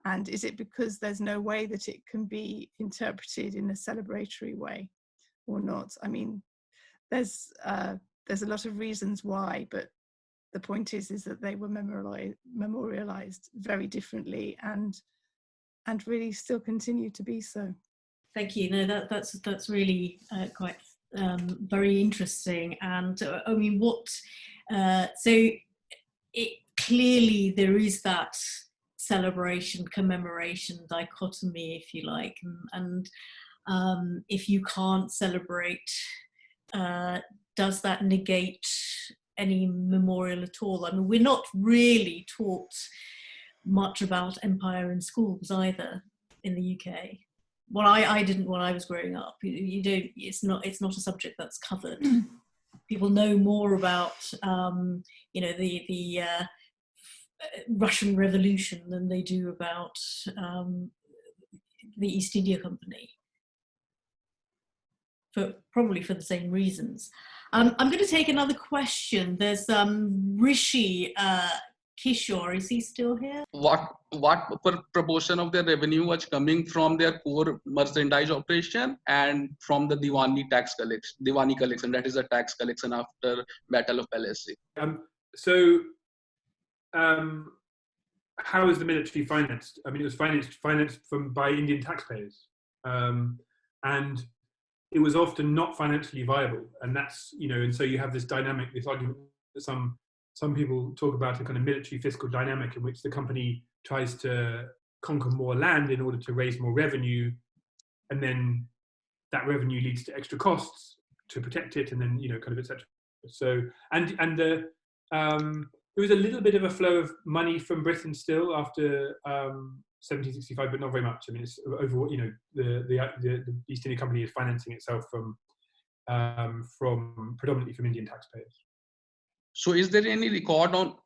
And is it because there's no way that it can be interpreted in a celebratory way or not? I mean, there's a lot of reasons why, but the point is that they were memorialized very differently and really still continue to be so. Thank you. No, that's really quite very interesting. And I mean, so it clearly there is that celebration, commemoration dichotomy, if you like, and if you can't celebrate, does that negate any memorial at all? I mean, we're not really taught much about empire in schools either in the UK. Well, I didn't when I was growing up. You don't. It's not a subject that's covered. People know more about the Russian Revolution than they do about the East India Company, probably for the same reasons. I'm going to take another question. There's Rishi Kishore. Is he still here? What proportion of their revenue was coming from their core merchandise operation and from the Diwani collection, that is the tax collection after Battle of Plaque? How is the military financed? I mean, it was financed by Indian taxpayers, and it was often not financially viable. And that's, and so you have this dynamic, this argument that some people talk about a kind of military fiscal dynamic in which the company tries to conquer more land in order to raise more revenue, and then that revenue leads to extra costs to protect it, and then kind of etc. So there was a little bit of a flow of money from Britain still after 1765, but not very much. I mean, it's over. The East India Company is financing itself from predominantly from Indian taxpayers. So, is there any record on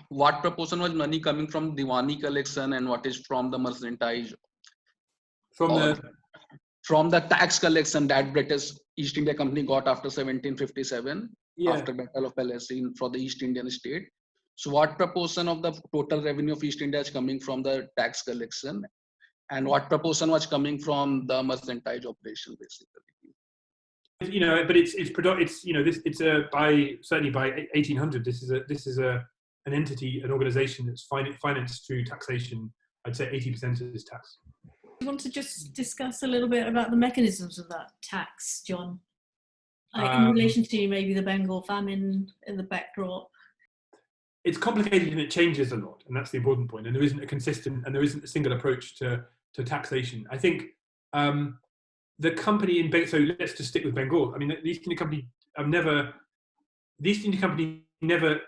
what proportion was money coming from Diwani collection and what is from the merchandise? From the tax collection that British East India Company got after 1757, after Battle of Plaque for the East Indian state. So what proportion of the total revenue of East India is coming from the tax collection, and what proportion was coming from the merchandise operation, basically? But certainly by 1800, this is an entity, an organization that's financed through taxation. I'd say 80% is tax. You want to just discuss a little bit about the mechanisms of that tax, John, in relation to maybe the Bengal famine in the backdrop? It's complicated and it changes a lot, and that's the important point. And there isn't a consistent, and there isn't a single approach to taxation. I think the company in Bengal. So let's just stick with Bengal. I mean, the East India Company never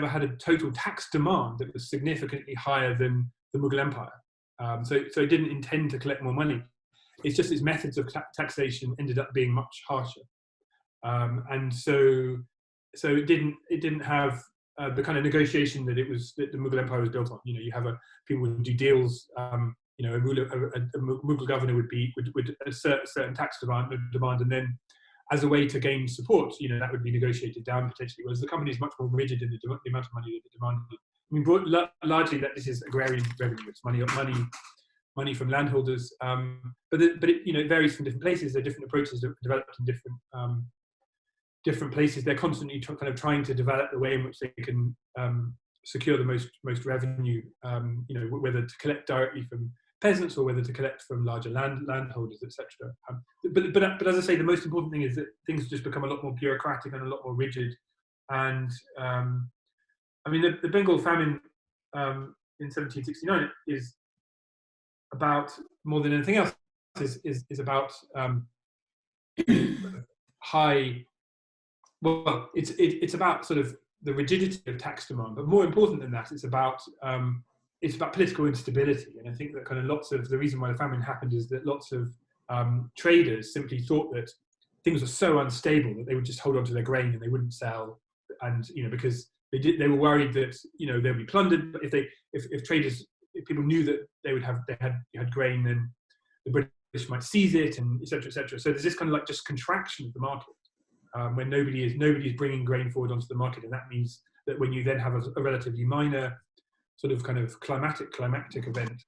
had a total tax demand that was significantly higher than the Mughal Empire. So it didn't intend to collect more money. It's just its methods of taxation ended up being much harsher, and so it didn't have the kind of negotiation that the Mughal Empire was built on. You have people would do deals. A Mughal governor would assert a certain tax demand, and then as a way to gain support, that would be negotiated down potentially. Whereas the company is much more rigid in the amount of money that it demanded. I mean, largely that this is agrarian revenue. It's money from landholders, but it varies from different places. There are different approaches that are developed in different places. They're constantly kind of trying to develop the way in which they can secure the most revenue. Whether to collect directly from peasants or whether to collect from larger landholders, etc. But as I say, the most important thing is that things just become a lot more bureaucratic and a lot more rigid. And I mean, the Bengal famine in 1769 is about, more than anything else, is about high Well, it's about sort of the rigidity of tax demand, but more important than that, it's about political instability. And I think that kind of lots of the reason why the famine happened is that lots of traders simply thought that things were so unstable that they would just hold on to their grain and they wouldn't sell, and because they were worried that they'd be plundered. But if people knew that they had grain, then the British might seize it, and etc. etc. So there's this kind of like just contraction of the market. When nobody is bringing grain forward onto the market, and that means that when you then have a relatively minor sort of kind of climactic event,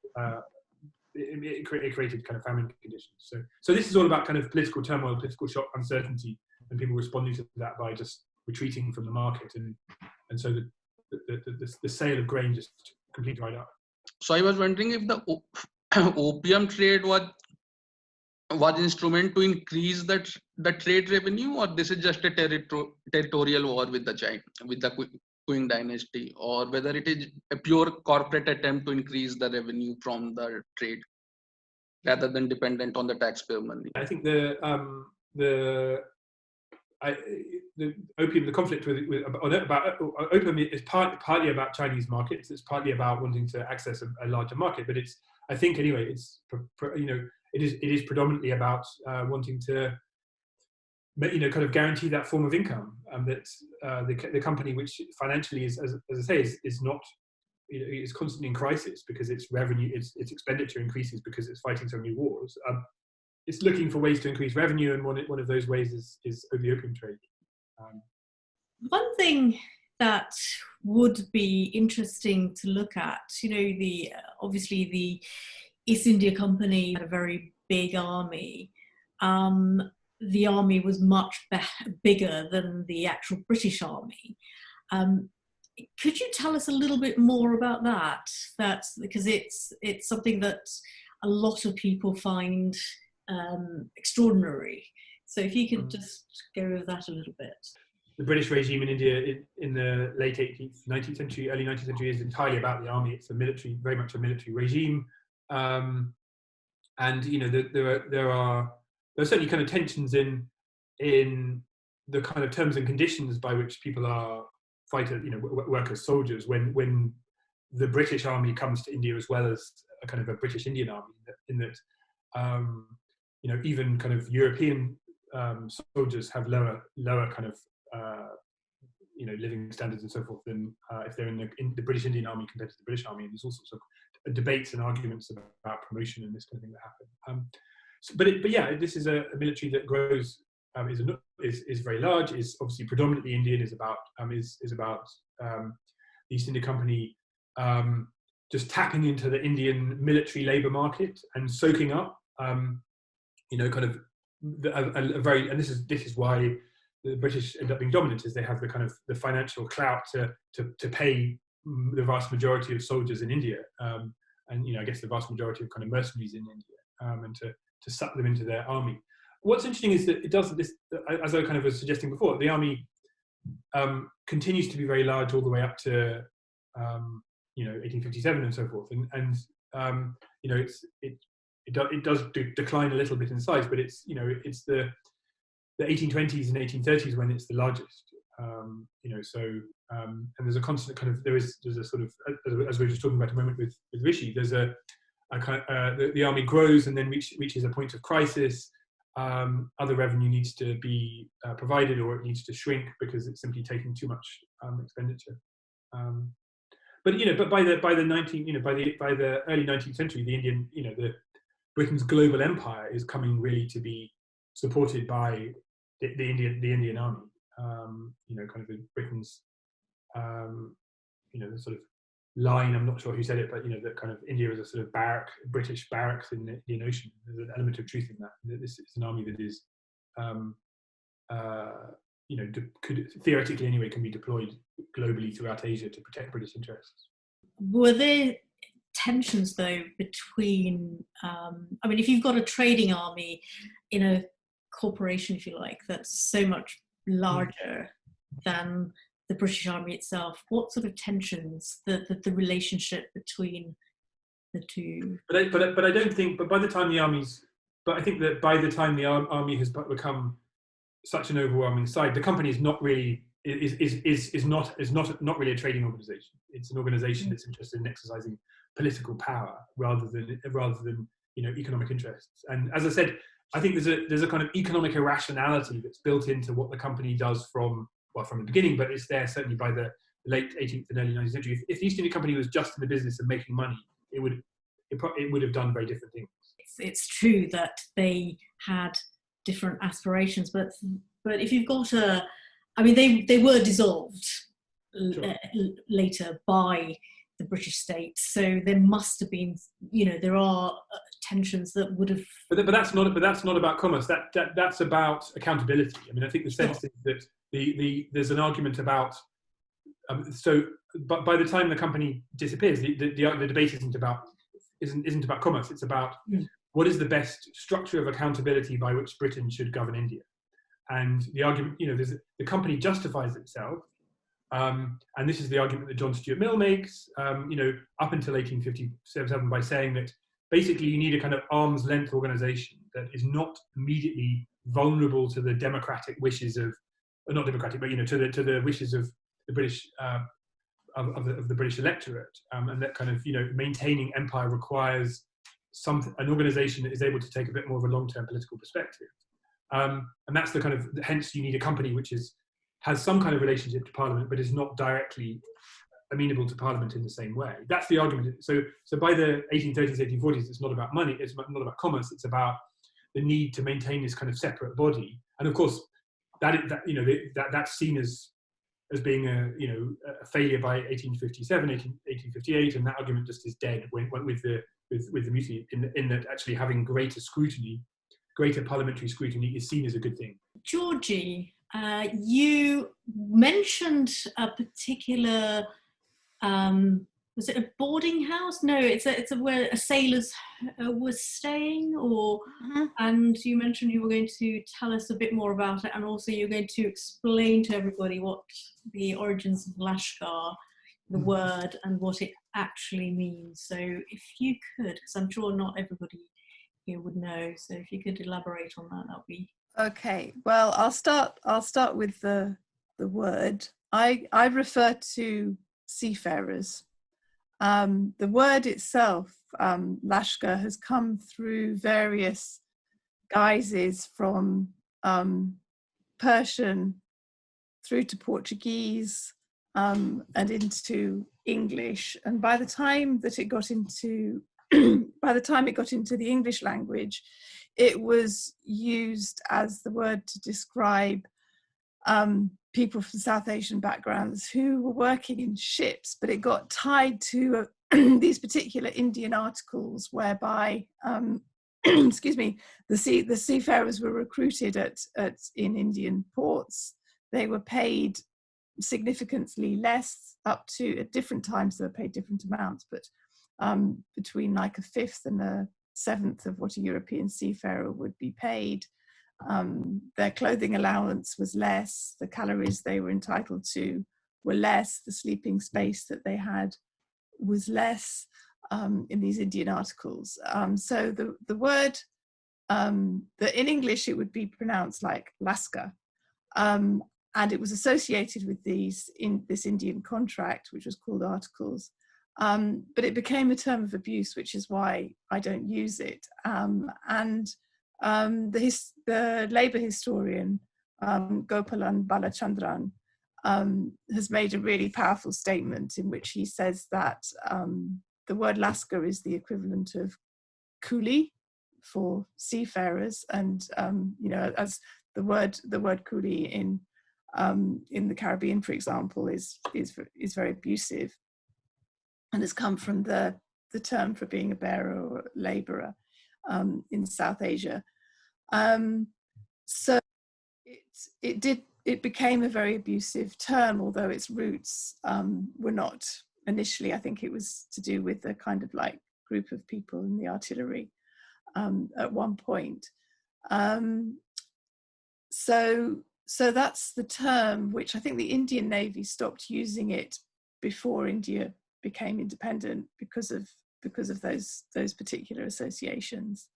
it created kind of famine conditions. So this is all about kind of political turmoil, political shock, uncertainty, and people responding to that by just retreating from the market, and so the sale of grain just completely dried up. So I was wondering if the opium trade was instrument to increase the trade revenue, or this is just a territorial war with the Qing dynasty, or whether it is a pure corporate attempt to increase the revenue from the trade rather than dependent on the taxpayer money. I think the opium, the conflict about opium is partly about Chinese markets. It's partly about wanting to access a larger market, but I think anyway, it is predominantly about wanting to kind of guarantee that form of income, that the company, which financially is, as I say, is not, is constantly in crisis because its revenue, its expenditure increases because it's fighting so many wars. It's looking for ways to increase revenue, and one of those ways is the opium trade. One thing that would be interesting to look at, obviously the East India Company had a very big army. The army was much bigger than the actual British army. Could you tell us a little bit more about that? That's because it's something that a lot of people find extraordinary. So if you could just go over that a little bit. The British regime in India in the late 18th, 19th century, early 19th century is entirely about the army. It's very much a military regime. And there are certainly kind of tensions in the kind of terms and conditions by which people are work as soldiers when the British army comes to India, as well as a kind of a British Indian army, in that even kind of European soldiers have lower kind of living standards and so forth than if they're in the British Indian Army compared to the British Army, and there's all sorts of debates and arguments about promotion and this kind of thing that happen. This is a military that grows, is very large, is obviously predominantly Indian, is about the East India Company just tapping into the Indian military labour market and soaking up kind of a very, and this is why the British end up being dominant, is they have the kind of the financial clout to pay the vast majority of soldiers in India, and I guess the vast majority of kind of mercenaries in India, and to suck them into their army. What's interesting is that it does this, as I kind of was suggesting before, the army continues to be very large all the way up to 1857 and so forth, and it does decline a little bit in size, but it's the 1820s and 1830s when it's the largest. And there's a constant kind of there's a sort of, as we were just talking about a moment with Rishi, there's a kind of, the army grows and then reaches a point of crisis. Other revenue needs to be provided, or it needs to shrink because it's simply taking too much expenditure. But by the early 19th century, the Indian, the Britain's global empire is coming really to be supported by the Indian army. Kind of Britain's, the sort of line, I'm not sure who said it, but that kind of India is a sort of British barracks in the Indian Ocean. There's an element of truth in that. This is an army that is, could theoretically anyway can be deployed globally throughout Asia to protect British interests. Were there tensions though between? If you've got a trading army in a corporation, if you like, that's so much larger than the British Army itself, what sort of tensions the relationship between the two? But I don't think. But by the time the army has become such an overwhelming side. The company is not really not really a trading organization. It's an organization that's interested in exercising political power rather than economic interests. And as I said, I think there's a kind of economic irrationality that's built into what the company does from the beginning, but it's there certainly by the late 18th and early 19th century. If the East India Company was just in the business of making money, it would have done very different things. It's true that they had different aspirations, but if you've got they were dissolved later by the British state, so there must have been, there are tensions that would have. But that's not about commerce. That's about accountability. I mean, I think the sense is that there's an argument about. But by the time the company disappears, the debate isn't about commerce. It's about what is the best structure of accountability by which Britain should govern India. And the argument, the company justifies itself, and this is the argument that John Stuart Mill makes, up until 1857, by saying that basically you need a kind of arm's length organisation that is not immediately vulnerable to the democratic wishes of, not democratic, but to the wishes of the British of the British electorate, and that kind of maintaining empire requires an organisation that is able to take a bit more of a long-term political perspective. And that's the kind of, hence you need a company which has some kind of relationship to Parliament, but is not directly amenable to Parliament in the same way. That's the argument. So by the 1830s, 1840s, it's not about money, it's not about commerce, it's about the need to maintain this kind of separate body. And of course, that's seen as being a failure by 1857, 1858, and that argument just is dead with the mutiny, in that actually having greater parliamentary scrutiny is seen as a good thing. Georgie, you mentioned a particular, was it a boarding house? No, it's where sailors was staying, or and you mentioned you were going to tell us a bit more about it, and also you're going to explain to everybody what the origins of Lashkar, the word, and what it actually means. So if you could, because I'm sure not everybody here would know, so if you could elaborate on that would be okay. Well, I'll start with the word. I refer to seafarers. The word itself, Lashkar, has come through various guises, from Persian through to Portuguese, and into English. And by the time it got into the English language, it was used as the word to describe people from South Asian backgrounds who were working in ships, but it got tied to these particular Indian articles whereby, the seafarers were recruited in Indian ports. They were paid significantly less, up to, at different times they were paid different amounts, but between like a fifth and a seventh of what a European seafarer would be paid. Their clothing allowance was less, the calories they were entitled to were less, the sleeping space that they had was less, in these Indian articles. So the word, that in English it would be pronounced like Lashkar, and it was associated with this Indian contract, which was called articles. But it became a term of abuse, which is why I don't use it. The labour historian, Gopalan Balachandran, has made a really powerful statement in which he says that the word Lashkar is the equivalent of coolie for seafarers, and as the word coolie in the Caribbean, for example, is very abusive, and has come from the term for being a bearer or labourer in South Asia. So it became a very abusive term, although its roots were not initially. I think it was to do with a kind of like group of people in the artillery at one point. So that's the term, which I think the Indian Navy stopped using it before India became independent because of those particular associations.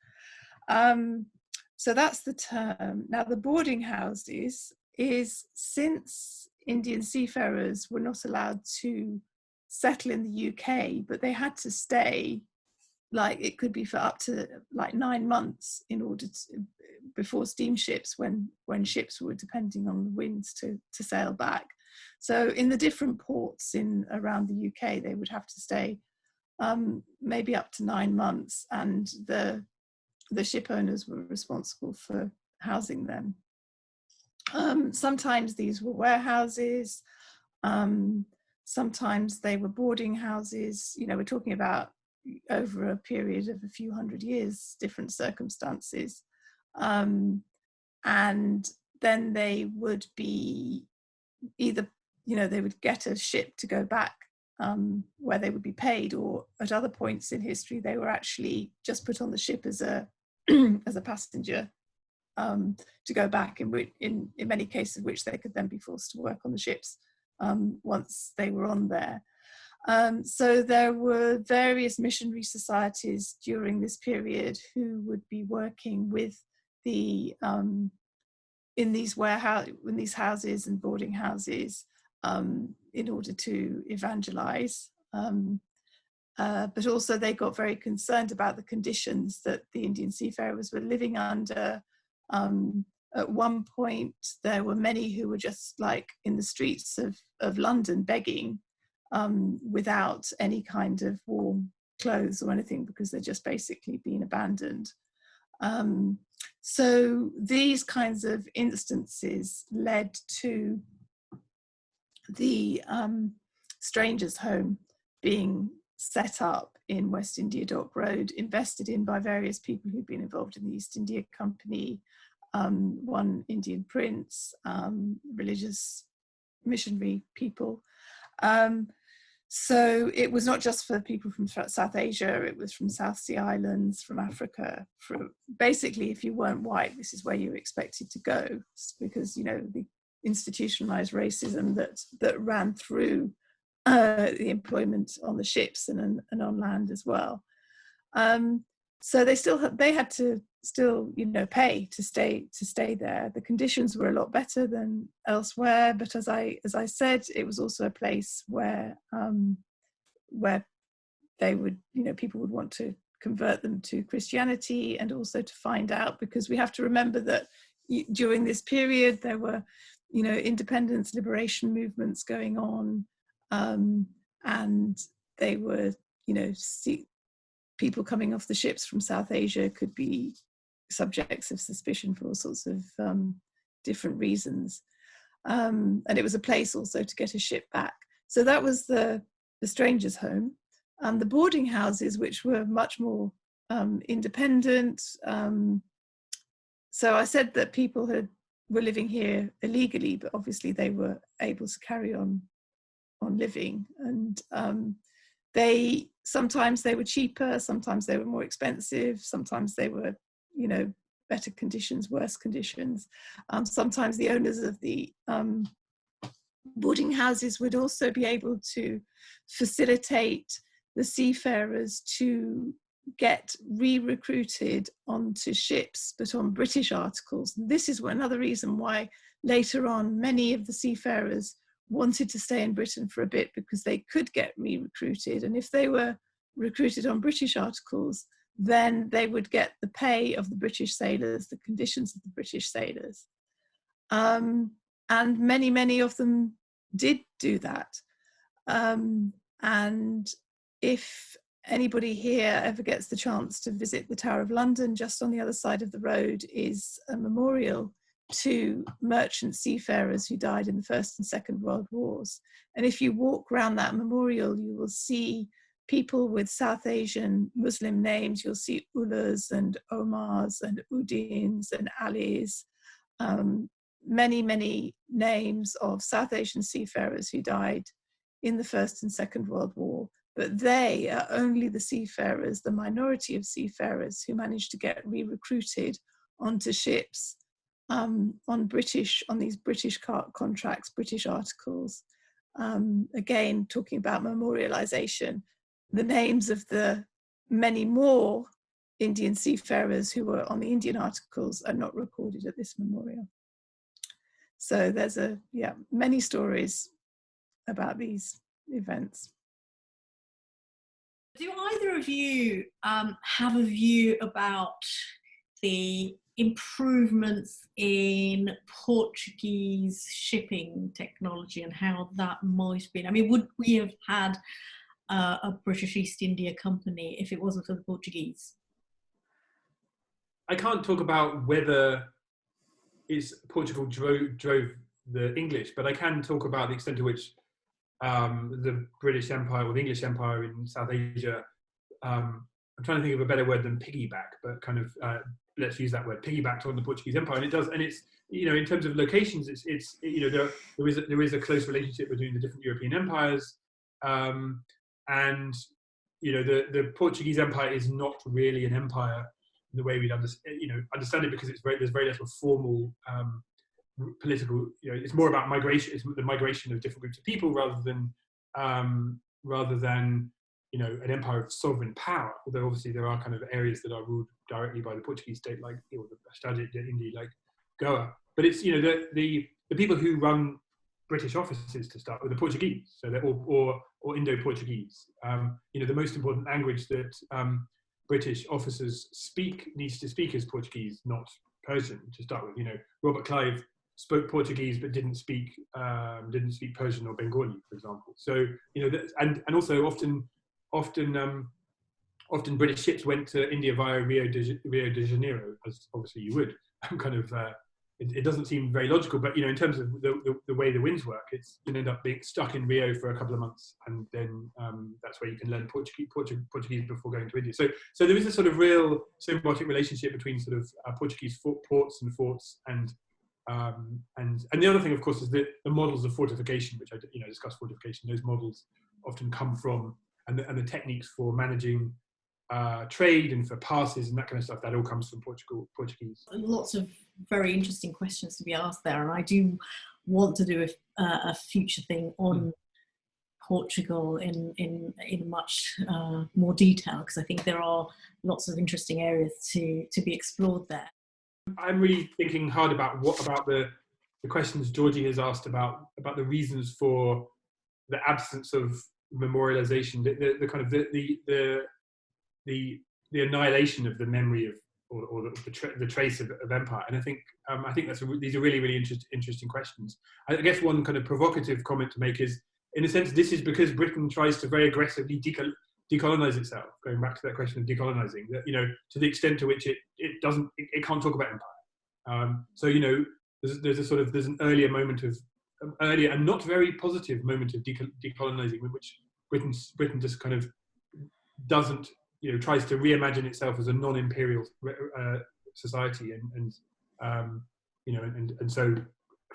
So that's the term. Now the boarding houses is, since Indian seafarers were not allowed to settle in the UK, but they had to stay, like it could be for up to like 9 months in order to, before steamships, when ships were depending on the winds to sail back. So in the different ports in around the UK, they would have to stay maybe up to 9 months, and the ship owners were responsible for housing them. Sometimes these were warehouses, sometimes they were boarding houses. You know, we're talking about over a period of a few hundred years, different circumstances. And then they would be either, you know, they would get a ship to go back where they would be paid, or at other points in history, they were actually just put on the ship as a as a passenger to go back, in many cases which they could then be forced to work on the ships once they were on there. So there were various missionary societies during this period who would be working with the in these houses and boarding houses in order to evangelize. But also they got very concerned about the conditions that the Indian seafarers were living under. At one point, there were many who were just like in the streets of London begging without any kind of warm clothes or anything, because they're just basically been abandoned. So these kinds of instances led to the Strangers' Home being set up in West India Dock Road, invested in by various people who've been involved in the East India Company, one Indian prince, religious missionary people. So it was not just for people from South Asia, it was from South Sea Islands, from Africa. Basically, if you weren't white, this is where you were expected to go, because, you know, the institutionalized racism that ran through the employment on the ships and on land as well. So they had to still, you know, pay to stay there. The conditions were a lot better than elsewhere, but as I said, it was also a place where they would, you know, people would want to convert them to Christianity, and also to find out, because we have to remember that during this period there were, you know, independence, liberation movements going on, and they were, you know, people coming off the ships from South Asia could be subjects of suspicion for all sorts of different reasons. And it was a place also to get a ship back. So that was the Strangers' Home. The boarding houses, which were much more independent. So I said that people were living here illegally, but obviously they were able to carry on living. And sometimes they were cheaper, sometimes they were more expensive, sometimes they were, you know, better conditions, worse conditions. Sometimes the owners of the boarding houses would also be able to facilitate the seafarers to get re-recruited onto ships, but on British articles. And this is another reason why later on many of the seafarers wanted to stay in Britain for a bit, because they could get re-recruited, and if they were recruited on British articles, then they would get the pay of the British sailors, the conditions of the British sailors. And many of them did do that. And if anybody here ever gets the chance to visit the Tower of London, just on the other side of the road is a memorial to merchant seafarers who died in the First and Second World Wars. And if you walk around that memorial, you will see people with South Asian Muslim names. You'll see Ullahs and Omars and Udins and Alis, many names of South Asian seafarers who died in the First and Second World War. But they are only the seafarers, the minority of seafarers, who managed to get re-recruited onto ships on these British contracts, British articles. Again, talking about memorialization, the names of the many more Indian seafarers who were on the Indian articles are not recorded at this memorial. So there's many stories about these events. Do either of you have a view about the improvements in Portuguese shipping technology and how that might have been? I mean, would we have had a British East India Company if it wasn't for the Portuguese? I can't talk about whether Portugal drove the English, but I can talk about the extent to which the British Empire or the English Empire in South Asia, I'm trying to think of a better word than piggyback, but kind of let's use that word, piggybacked on the Portuguese Empire, and it does, and it's, you know, in terms of locations, it's you know, there is a close relationship between the different European empires, and you know, the Portuguese Empire is not really an empire in the way we'd understand it, because there's very little formal political, you know, it's more about migration. It's the migration of different groups of people rather than you know, an empire of sovereign power. Although obviously there are kind of areas that are ruled directly by the Portuguese state, like, you know, the Asiatic Society, like Goa. But it's, you know, the people who run British offices to start with are Portuguese, so they're or Indo-Portuguese. You know, the most important language that British officers needs to speak is Portuguese, not Persian to start with. You know, Robert Clive spoke Portuguese but didn't speak Persian or Bengali, for example. So, you know, and also often British ships went to India via Rio de Janeiro, as obviously you would. Kind of, it doesn't seem very logical, but you know, in terms of the way the winds work, it's, you end up being stuck in Rio for a couple of months, and then that's where you can learn Portuguese before going to India. So there is a sort of real symbiotic relationship between sort of Portuguese ports and forts, and the other thing, of course, is that the models of fortification, which I discussed fortification. Those models often come from, and the techniques for managing trade and for passes and that kind of stuff, that all comes from Portuguese. Lots of very interesting questions to be asked there, and I do want to do a future thing on Portugal in much more detail, because I think there are lots of interesting areas to be explored there. I'm really thinking hard about the questions Georgie has asked about the reasons for the absence of memorialization, the kind of the annihilation of the memory of or the trace of empire. And I think these are really interesting questions. I guess one kind of provocative comment to make is, in a sense, this is because Britain tries to very aggressively decolonize itself. Going back to that question of decolonizing, that, you know, to the extent to which it can't talk about empire. So, you know, there's an earlier and not very positive moment of decolonizing, in which Britain just kind of doesn't, you know, tries to reimagine itself as a non-imperial society, and you know, and so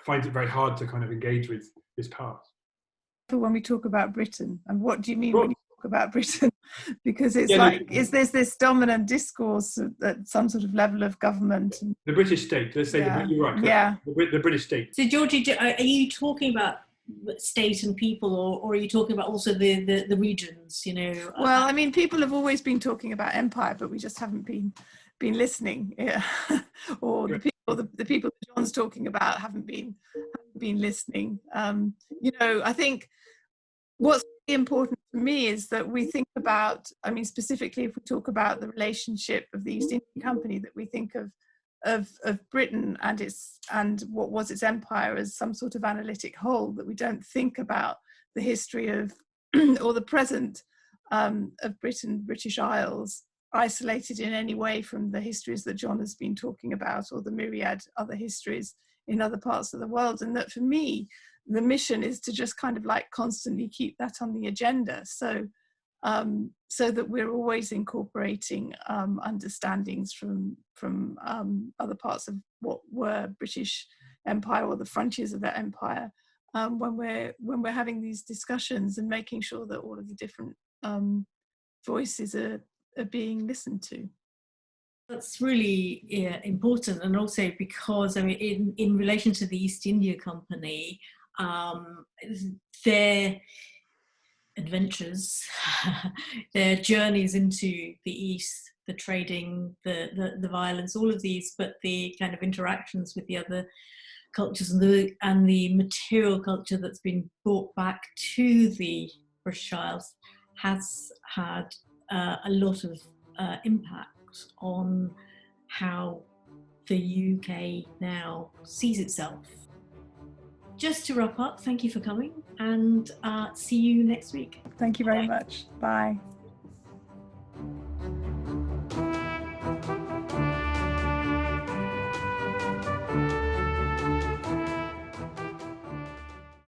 finds it very hard to kind of engage with this past. When we talk about Britain, and what do you mean when you talk about Britain? Because it's is there's this dominant discourse at some sort of level of government? The British state, let's say, you're right. Yeah. The British state. So, Georgie, are you talking about state and people, or are you talking about also the regions, you know? Well, I mean, people have always been talking about empire, but we just haven't been listening. Yeah. Or the people that John's talking about haven't been listening. You know, I think what's really important to me is that we think about, I mean, specifically if we talk about the relationship of the East India Company, that we think of Britain and what was its empire as some sort of analytic whole, that we don't think about the history of or the present of Britain, British Isles, isolated in any way from the histories that John has been talking about, or the myriad other histories in other parts of the world. And that for me, the mission is to just kind of like constantly keep that on the agenda, so that we're always incorporating understandings from other parts of what were British Empire, or the frontiers of that empire, when we're having these discussions, and making sure that all of the different voices are being listened to. That's really important, and also because, I mean, in relation to the East India Company, their adventures, their journeys into the East, the trading, the violence, all of these, but the kind of interactions with the other cultures and the material culture that's been brought back to the British Isles has had a lot of impact on how the UK now sees itself. Just to wrap up, thank you for coming, and see you next week. Thank you very much. Bye.